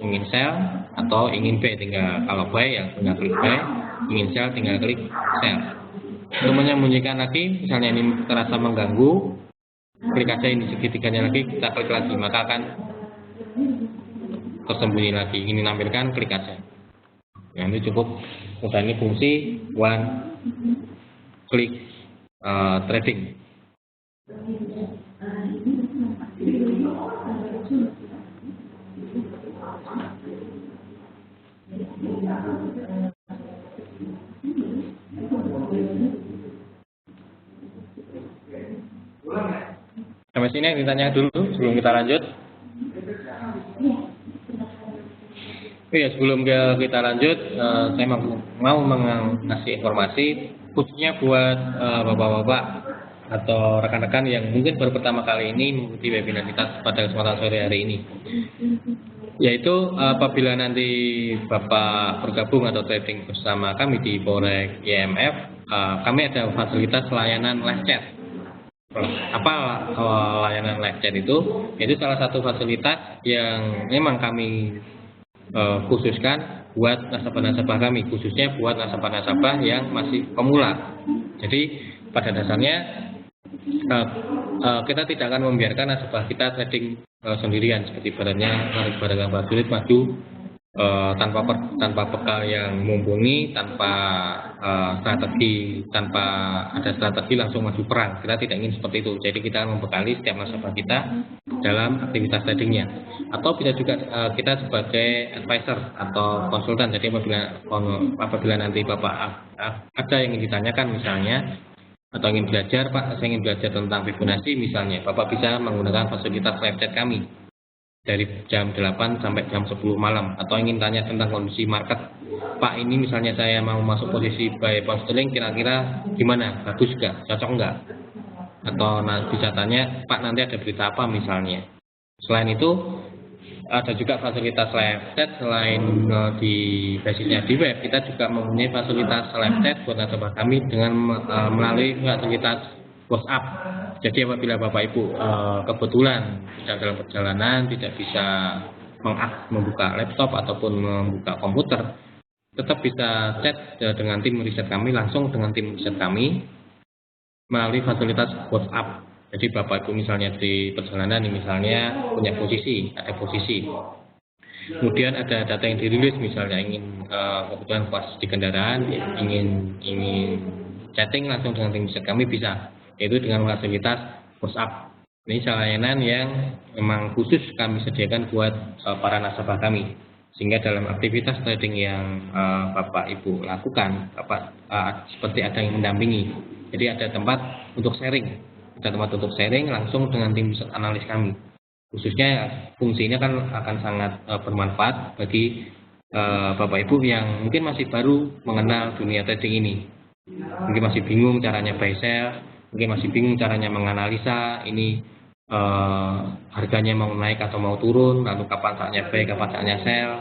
Speaker 1: ingin sell atau ingin buy, tinggal kalau buy ya tinggal klik buy, ingin sell tinggal klik sell. Untuk menyembunyikan lagi, misalnya ini terasa mengganggu, klik aja ini segitiganya lagi, kita klik lagi, maka akan tersembunyi lagi. Ini nampilkan, klik aja. Nah, ini cukup mudah. Ini fungsi one click trading. Sampai sini yang ditanya dulu sebelum kita lanjut. Iya, sebelum kita lanjut, saya mau mengasih informasi khususnya buat bapak-bapak atau rekan-rekan yang mungkin baru pertama kali ini mengikuti webinar kita pada kesempatan sore hari ini. Yaitu apabila nanti Bapak bergabung atau trading bersama kami di Forex IMF, kami ada fasilitas layanan live chat. Apa layanan live chat itu? Itu salah satu fasilitas yang memang kami khususkan buat nasabah-nasabah kami, khususnya buat nasabah-nasabah yang masih pemula. Jadi pada dasarnya kita tidak akan membiarkan nasabah kita trading sendirian, seperti ibaratnya barang sulit maju tanpa bekal yang mumpuni, tanpa ada strategi langsung maju perang. Kita tidak ingin seperti itu. Jadi kita akan membekali setiap nasabah kita dalam aktivitas tradingnya. Atau bisa juga kita sebagai advisor atau konsultan. Jadi apabila nanti Bapak ada yang ingin ditanyakan misalnya, atau ingin belajar, Pak, saya ingin belajar tentang Fibonacci misalnya, Bapak bisa menggunakan fasilitas live chat kami dari jam 8 sampai jam 10 malam. Atau ingin tanya tentang kondisi market, Pak, ini misalnya saya mau masuk posisi buy pound sterling, kira-kira gimana, bagus nggak, cocok nggak? Atau bisa tanya, Pak, nanti ada berita apa misalnya. Selain itu ada juga fasilitas live chat. Selain di basisnya di web, kita juga mempunyai fasilitas live chat buat nasabah kami dengan melalui fasilitas WhatsApp. Jadi apabila Bapak Ibu kebetulan sedang dalam perjalanan tidak bisa membuka laptop ataupun membuka komputer, tetap bisa chat dengan tim riset kami, langsung dengan tim riset kami melalui fasilitas WhatsApp. Jadi Bapak Ibu misalnya di perjalanan, misalnya punya ada posisi, kemudian ada data yang dirilis, misalnya ingin kebetulan pas di kendaraan ingin chatting langsung dengan tim riset kami, bisa, yaitu dengan fasilitas WhatsApp. Ini layanan yang memang khusus kami sediakan buat para nasabah kami, sehingga dalam aktivitas trading yang Bapak Ibu lakukan, seperti ada yang mendampingi. Jadi ada tempat untuk sharing. Ada tempat untuk sharing langsung dengan tim riset analis kami. Khususnya fungsi ini akan sangat bermanfaat bagi Bapak Ibu yang mungkin masih baru mengenal dunia trading ini. Mungkin masih bingung caranya buy sell, mungkin masih bingung caranya menganalisa ini harganya mau naik atau mau turun, lalu kapan saatnya buy, kapan saatnya sell,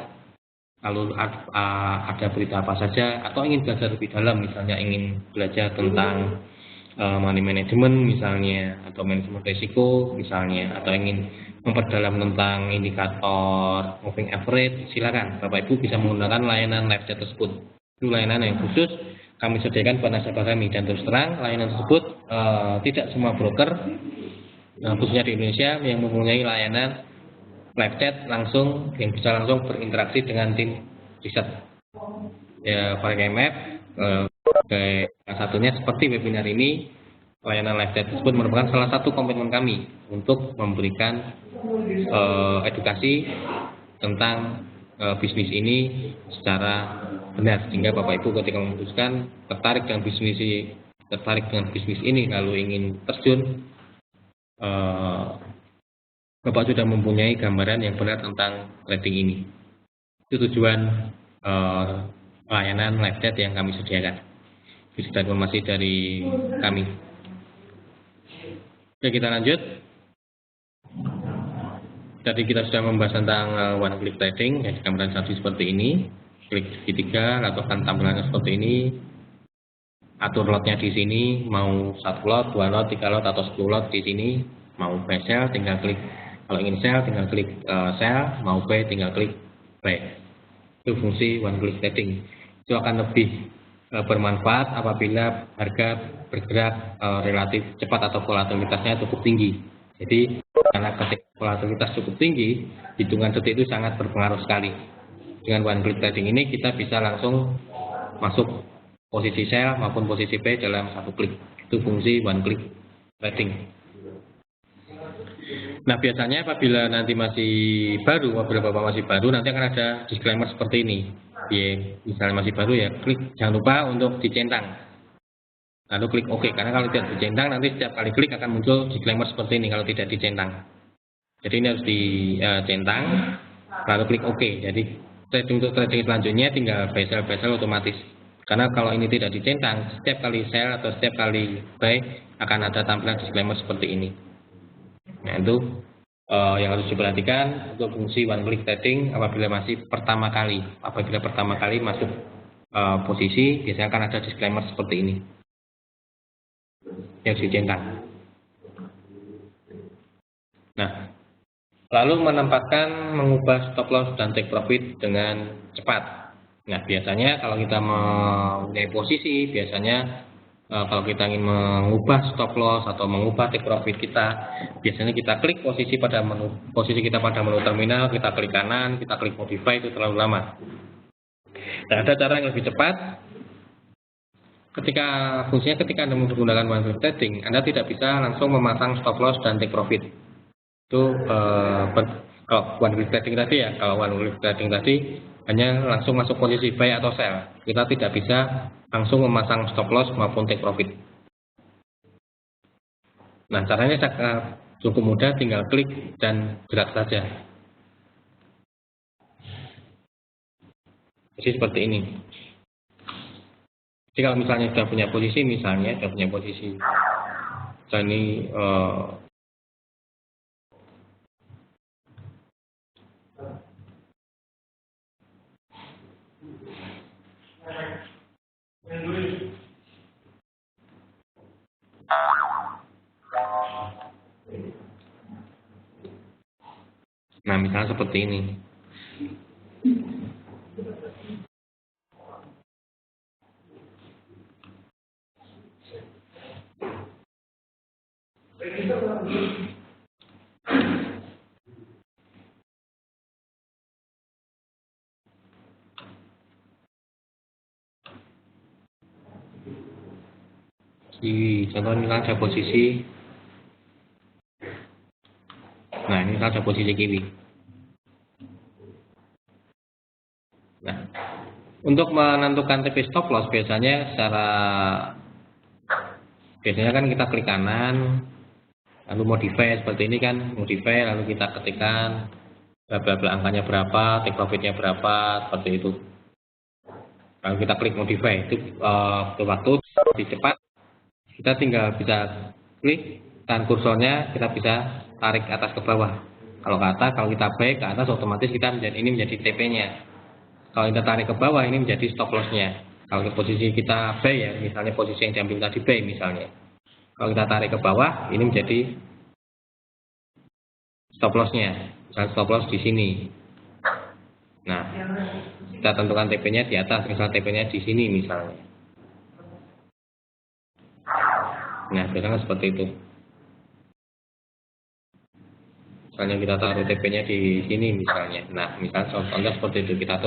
Speaker 1: lalu ada berita apa saja, atau ingin belajar lebih dalam, misalnya ingin belajar tentang money management misalnya, atau manajemen risiko misalnya, atau ingin memperdalam tentang indikator moving average, silakan Bapak Ibu bisa menggunakan layanan live chat tersebut. Itu layanan yang khusus kami sediakan buat nasabah kami, dan terus terang layanan tersebut tidak semua broker khususnya di Indonesia yang mempunyai layanan live chat langsung yang bisa langsung berinteraksi dengan tim riset ya Forex IMF. Salah satunya seperti webinar ini, layanan live chat tersebut merupakan salah satu komitmen kami untuk memberikan edukasi tentang bisnis ini secara benar, sehingga Bapak Ibu ketika memutuskan tertarik dengan bisnis ini lalu ingin terjun, Bapak sudah mempunyai gambaran yang benar tentang trading ini. Itu tujuan layanan live chat yang kami sediakan. Itu informasi dari kami. Oke, kita lanjut. Tadi kita sudah membahas tentang one click trading, yang gambaran satu seperti ini. Klik segitiga, lakukan tampilannya seperti ini. Atur lotnya di sini, mau 1 lot, 2 lot, 3 lot, atau 10 lot di sini. Mau buy sell, tinggal klik. Kalau ingin sell, tinggal klik sell. Mau buy, tinggal klik buy. Itu fungsi one click trading. Itu akan lebih bermanfaat apabila harga bergerak relatif cepat atau volatilitasnya cukup tinggi. Jadi karena ketika volatilitas cukup tinggi, hitungan detik itu sangat berpengaruh sekali. Dengan one click trading ini kita bisa langsung masuk posisi sell maupun posisi buy dalam satu klik. Itu fungsi one click trading. Nah, biasanya apabila nanti apabila Bapak masih baru, nanti akan ada disclaimer seperti ini. Misalnya masih baru ya, klik, jangan lupa untuk dicentang. lalu klik OK, karena kalau tidak dicentang nanti setiap kali klik akan muncul disclaimer seperti ini kalau tidak dicentang. Jadi ini harus dicentang, lalu klik OK. Jadi untuk trading selanjutnya tinggal buy sell otomatis. Karena kalau ini tidak dicentang, setiap kali sell atau setiap kali buy akan ada tampilan disclaimer seperti ini. Nah itu yang harus diperhatikan untuk fungsi one click trading apabila pertama kali masuk posisi, biasanya akan ada disclaimer seperti ini yang dicentang. Nah, lalu mengubah stop loss dan take profit dengan cepat. Nah, biasanya kalau kita mempunyai posisi, biasanya kalau kita ingin mengubah stop loss atau mengubah take profit kita, biasanya kita klik posisi kita pada menu terminal, kita klik kanan, kita klik modify, itu terlalu lama. Nah, ada cara yang lebih cepat. Ketika Anda menggunakan one click trading, Anda tidak bisa langsung memasang stop loss dan take profit. Itu kalau one click trading tadi ya, hanya langsung masuk posisi buy atau sell. Kita tidak bisa langsung memasang stop loss maupun take profit. Nah, caranya cukup mudah, tinggal klik dan gerak saja. Jadi seperti ini. Jadi kalau misalnya sudah punya posisi, dan ini nah misalnya seperti ini. Contoh misalnya ada posisi, nah ini ada posisi kiwi. Nah, untuk menentukan TP stop loss biasanya kan kita klik kanan, lalu modify seperti ini kan, modify lalu kita ketikkan angkanya berapa, take profitnya berapa, seperti itu. Lalu kita klik modify, itu waktu lebih cepat. Kita tinggal bisa klik dan kursornya kita bisa tarik ke atas ke bawah. Kalau ke atas, kalau kita buy ke atas, otomatis ini menjadi TP-nya. Kalau kita tarik ke bawah, ini menjadi stop loss-nya. Kalau ke posisi kita buy ya, misalnya posisi yang diambil tadi buy misalnya. Kalau kita tarik ke bawah, ini menjadi stop loss-nya. Misalnya stop loss di sini. Nah, kita tentukan TP-nya di atas, misalnya TP-nya di sini misalnya. Nah, biasanya seperti itu. Misalnya kita taruh TP-nya di sini misalnya. Nah, misalnya contohnya seperti itu. Kita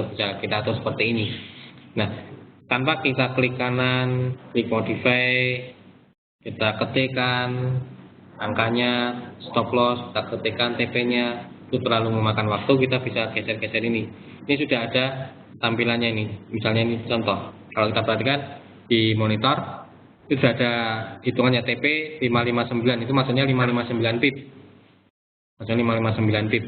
Speaker 1: atur seperti ini. Nah, tanpa kita klik kanan, klik modify, kita ketikkan angkanya, stop loss, kita ketikkan TP-nya, itu terlalu memakan waktu. Kita bisa geser-geser ini. Ini sudah ada tampilannya ini. Misalnya ini contoh. Kalau kita perhatikan di monitor, itu sudah ada hitungannya TP 559, itu maksudnya 559 pip. Maksudnya 559 pip.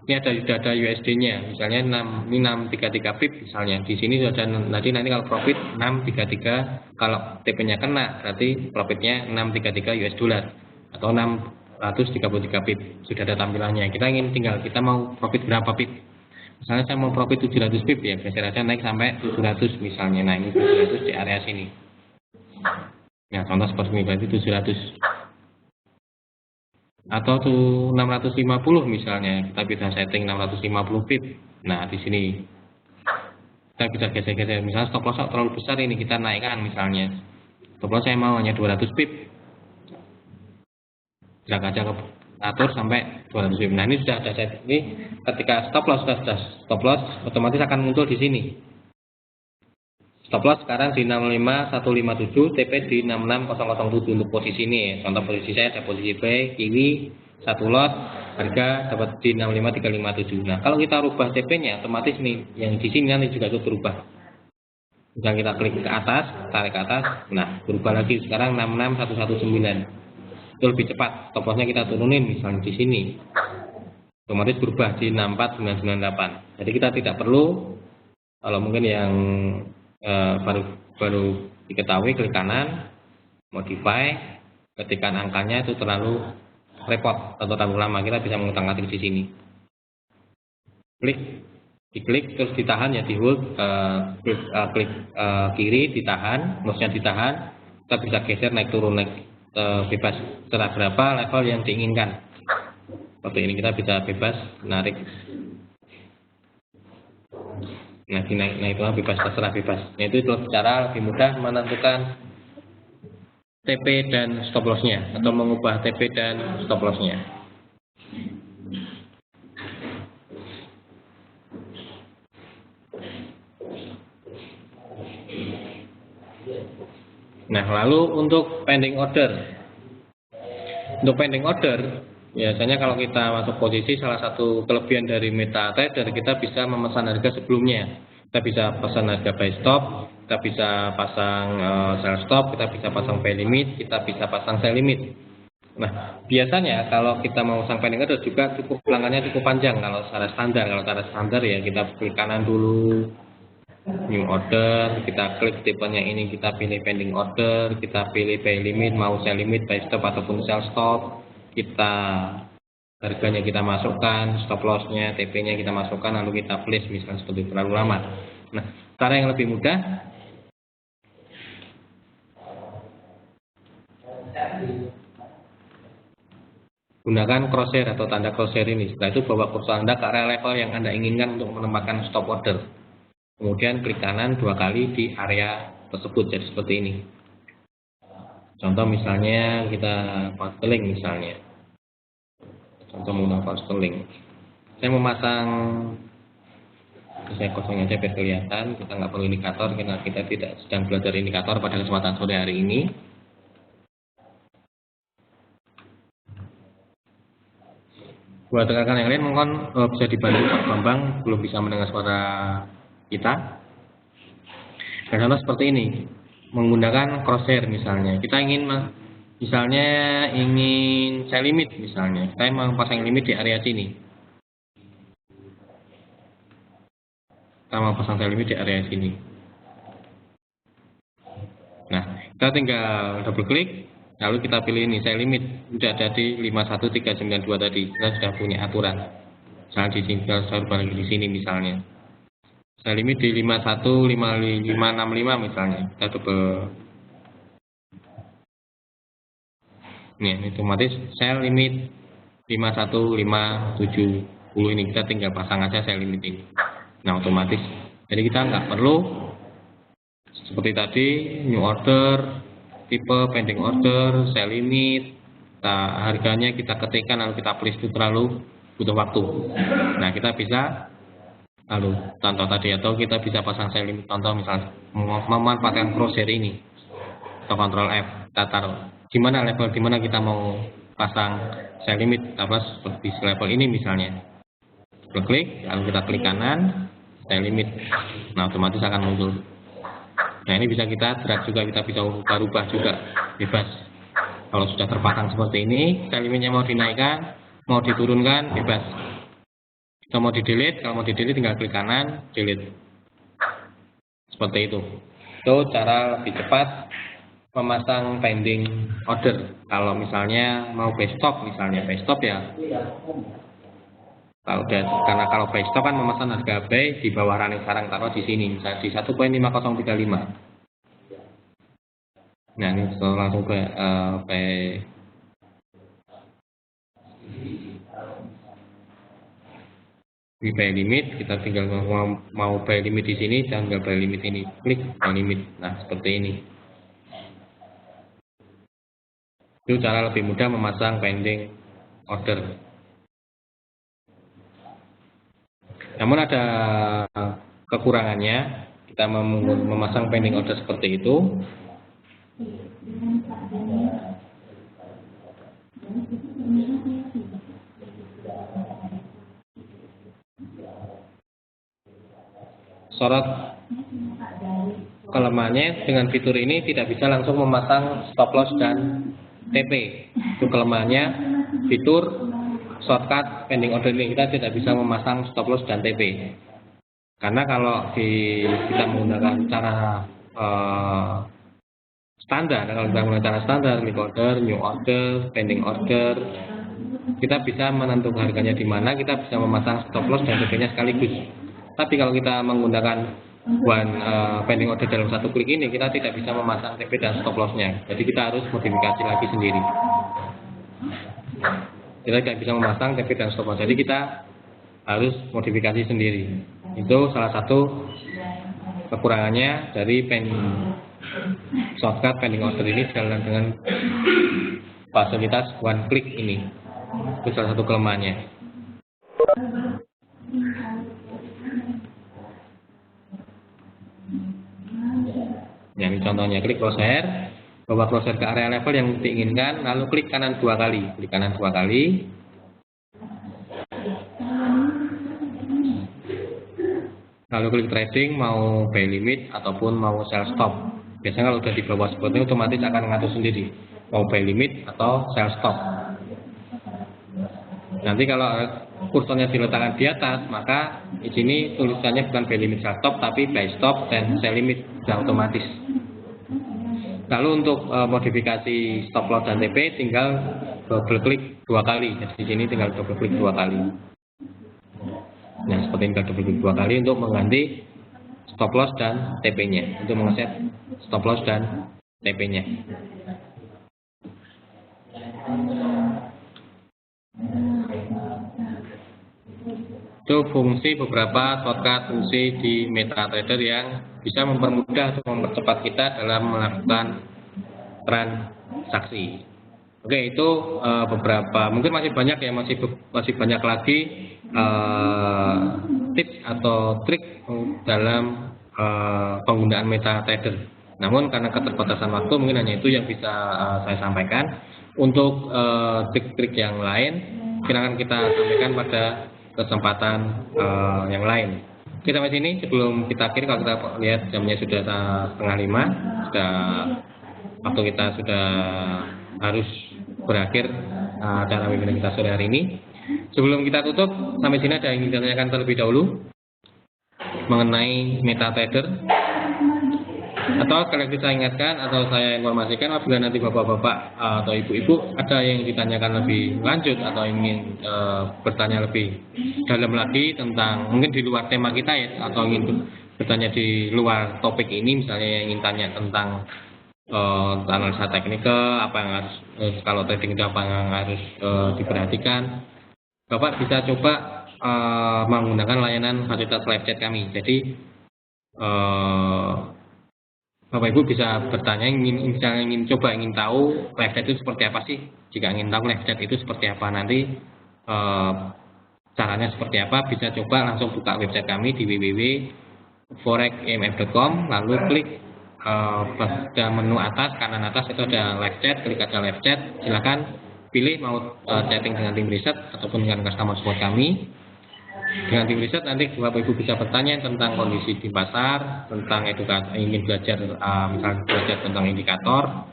Speaker 1: Ini sudah ada USD-nya, misalnya 633 pip misalnya. Di sini sudah ada, nanti kalau profit 633, kalau TP-nya kena berarti profitnya 633 US dollar atau 633 pip. Sudah ada tampilannya. Kita mau profit berapa pip? Misalnya saya mau profit 700 pip ya, geser aja naik sampai 700 misalnya. Nah, ini 700 di area sini. Nah, contoh seperti ini berarti 700. Atau 650 misalnya, kita bisa setting 650 pip. Nah, di sini kita bisa geser-geser. Misalnya stop loss terlalu besar, ini kita naikkan misalnya. Stop loss saya mau hanya 200 pip. Drag aja ke atur sampai 200 pip. Nah, ini sudah ada set. Ini ketika stop loss otomatis akan muncul di sini. Stop loss sekarang di 65157, TP di 66007 untuk posisi ini ya. Contoh posisi saya ada posisi buy, kiwi, 1 lot, harga dapat di 65357. Nah, kalau kita rubah TP-nya, otomatis nih yang di sini nanti juga itu berubah. Misal kita klik ke atas, tarik ke atas, nah berubah lagi sekarang 66119. Itu lebih cepat. Stop lossnya kita turunin misalnya di sini. Otomatis berubah di 64998. Jadi kita tidak perlu, kalau mungkin yang baru diketahui, klik kanan, modify, ketikkan angkanya itu terlalu repot atau terlalu lama. Kita bisa mengutak-atik di sini. Diklik terus ditahan ya, di hold, klik kiri ditahan, mouse-nya ditahan, kita bisa geser naik turun naik bebas setelah berapa level yang diinginkan. Seperti ini kita bisa bebas menarik. Nah, itu bebas, terserah bebas. Nah, itu cara lebih mudah menentukan TP dan stop loss-nya atau mengubah TP dan stop loss-nya. Nah, lalu untuk pending order. Untuk pending order, biasanya kalau kita masuk posisi, salah satu kelebihan dari MetaTrader, kita bisa memesan harga sebelumnya. Kita bisa pesan harga buy stop, kita bisa pasang sell stop, kita bisa pasang buy limit, kita bisa pasang sell limit. Nah, biasanya kalau kita mau pasang pending order juga cukup pelanggannya cukup panjang kalau secara standar. Kalau secara standar ya kita klik kanan dulu, new order, kita klik tipenya ini, kita pilih pending order, kita pilih buy limit, mau sell limit, buy stop ataupun sell stop, kita harganya kita masukkan, stop loss-nya, TP-nya kita masukkan, lalu kita place misalnya seperti itu, terlalu lama. Nah, cara yang lebih mudah, gunakan crosshair atau tanda crosshair ini. Setelah itu bawa kursor Anda ke area level yang Anda inginkan untuk menambahkan stop order. Kemudian klik kanan 2 kali di area tersebut, jadi seperti ini. Contoh misalnya kita pound sterling misalnya. Contoh menggunakan pound sterling. Saya memasang, saya kosong aja biar kelihatan. Kita nggak perlu indikator karena kita tidak sedang belajar indikator pada kesempatan sore hari ini. Buat rekan-rekan yang lain mungkin bisa dibantu Pak Bambang, belum bisa mendengar suara kita. Dan contoh seperti ini, menggunakan crosshair misalnya. Kita ingin sell limit misalnya. Kita mau pasang limit di area sini. Kita mau pasang sell limit di area sini. Nah, kita tinggal double klik, lalu kita pilih ini sell limit. Sudah ada di 51392 tadi. Kita sudah punya aturan. Misalnya di sini, di sini misalnya. Sell limit di 51565 misalnya. Kita double. Ini otomatis sell limit 51570 ini, kita tinggal pasang aja sell limit ini. Nah, otomatis. Jadi kita nggak perlu seperti tadi new order, tipe pending order, sell limit, harganya kita ketikkan lalu kita place, itu terlalu butuh waktu. Nah, kita bisa lalu contoh tadi, atau kita bisa pasang sell limit, contoh misalnya memanfaatkan crosshair ini atau Ctrl F, kita taruh gimana level, dimana kita mau pasang sell limit, seperti level ini misalnya. Klik, lalu kita klik kanan, sell limit. Nah, otomatis akan muncul. Nah, ini bisa kita drag juga, kita bisa ubah-ubah juga, bebas. Kalau sudah terpasang seperti ini, sell limitnya mau dinaikkan, mau diturunkan, bebas. Kita mau di-delete, kalau mau di-delete tinggal klik kanan, delete. Seperti itu. Itu cara lebih cepat memasang pending order. Kalau misalnya mau buy stop misalnya, buy stop ya. Karena kalau buy stop kan memasang harga buy di bawah running, sekarang taruh di sini, misalnya di 1.5035. Nah, ini langsung buy di buy limit, kita tinggal mau buy limit di sini, tinggal buy limit ini, klik buy limit. Nah, seperti ini. Itu cara lebih mudah memasang pending order. Namun ada kekurangannya, kita memasang pending order seperti itu. kelemahannya dengan fitur ini tidak bisa langsung memasang stop loss dan TP. Itu kelemahannya fitur shortcut pending order ini, kita tidak bisa memasang stop loss dan TP. Karena kalau kita menggunakan cara standar, kalau kita menggunakan cara standar, click order, new order, pending order, kita bisa menentukan harganya di mana, kita bisa memasang stop loss dan TP-nya sekaligus. Tapi kalau kita menggunakan pending order dalam satu klik ini, kita tidak bisa memasang TP dan stop loss-nya. Jadi kita harus modifikasi lagi sendiri. Kita tidak bisa memasang TP dan stop loss. Jadi kita harus modifikasi sendiri. Itu salah satu kekurangannya dari shortcut pending order ini jalan dengan fasilitas one click ini. Itu salah satu kelemahannya. Ya, ini contohnya, klik crosshair, bawa crosshair ke area level yang diinginkan, lalu klik kanan 2 kali, klik kanan 2 kali. Lalu klik trading, mau buy limit ataupun mau sell stop. Biasanya kalau sudah di bawah seperti ini otomatis akan ngatur sendiri, mau buy limit atau sell stop. Nanti kalau kursornya diletakkan di atas, maka di sini tulisannya bukan buy limit sell stop, tapi buy stop dan sell limit, sudah otomatis. Lalu untuk modifikasi stop loss dan TP tinggal double klik 2 kali. Jadi di sini tinggal double klik 2 kali. Nah, seperti ini, double klik 2 kali untuk mengganti stop loss dan TP-nya, untuk mengeset stop loss dan TP-nya. Itu fungsi beberapa shortcut fungsi di MetaTrader yang bisa mempermudah atau mempercepat kita dalam melakukan transaksi. Oke, itu beberapa, mungkin masih banyak ya, masih banyak lagi tips atau trik dalam penggunaan MetaTrader. Namun karena keterbatasan waktu, mungkin hanya itu yang bisa saya sampaikan. Untuk trik-trik yang lain, silakan kita sampaikan pada kesempatan yang lain. Oke, sampai sini. Sebelum kita akhiri, kalau kita lihat jamnya sudah 4:30, waktu kita sudah harus berakhir acara webinar kita sore hari ini. Sebelum kita tutup, sampai sini ada yang ingin ditanyakan terlebih dahulu mengenai MetaTrader, atau sekali lagi saya ingatkan atau saya informasikan, apabila nanti bapak-bapak atau ibu-ibu ada yang ditanyakan lebih lanjut atau ingin bertanya lebih dalam lagi tentang mungkin di luar tema kita ya, atau ingin bertanya di luar topik ini, misalnya yang ingin tanya tentang analisa teknikal, apa yang harus kalau trading itu apa yang harus diperhatikan, bapak bisa coba menggunakan layanan fasilitas live chat kami. Jadi Bapak Ibu bisa bertanya, ingin tahu live chat itu seperti apa sih? Jika ingin tahu live chat itu seperti apa, nanti caranya seperti apa, bisa coba langsung buka website kami di www.forexemf.com, lalu klik pada menu atas, kanan atas itu ada live chat, klik aja live chat, silakan pilih mau chatting dengan tim riset ataupun dengan customer support kami. Dengan tim riset nanti Bapak Ibu bisa bertanya tentang kondisi di pasar, tentang edukasi, ingin belajar misalnya belajar tentang indikator,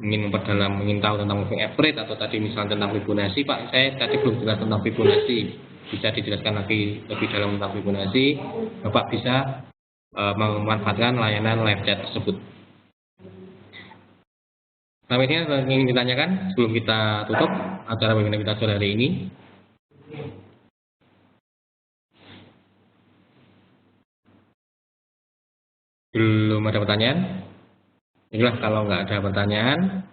Speaker 1: ingin memperdalam, ingin tahu tentang moving average, atau tadi misalnya tentang Fibonacci. Pak, saya tadi belum jelas tentang Fibonacci, bisa dijelaskan lagi lebih dalam tentang Fibonacci. Bapak bisa memanfaatkan layanan live chat tersebut. Sampai sini yang ingin ditanyakan sebelum kita tutup acara webinar kita sore hari ini. Belum ada pertanyaan? Inilah kalau nggak ada pertanyaan,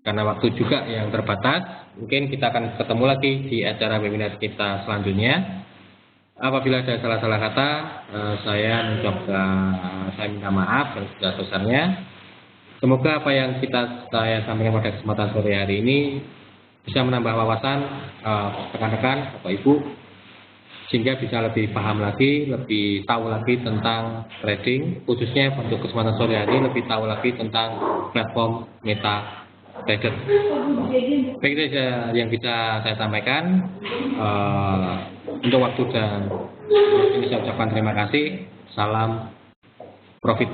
Speaker 1: karena waktu juga yang terbatas, mungkin kita akan ketemu lagi di acara webinar kita selanjutnya. Apabila ada salah-salah kata, saya minta maaf dan sebesar-besarnya. Semoga apa yang saya sampaikan pada kesempatan sore hari ini bisa menambah wawasan rekan-rekan, Bapak Ibu, sehingga bisa lebih paham lagi, lebih tahu lagi tentang trading, khususnya untuk kesempatan sore hari lebih tahu lagi tentang platform MetaTrader. Baik, itu saja yang bisa saya sampaikan. Untuk waktu dan ini saya ucapkan terima kasih. Salam profit.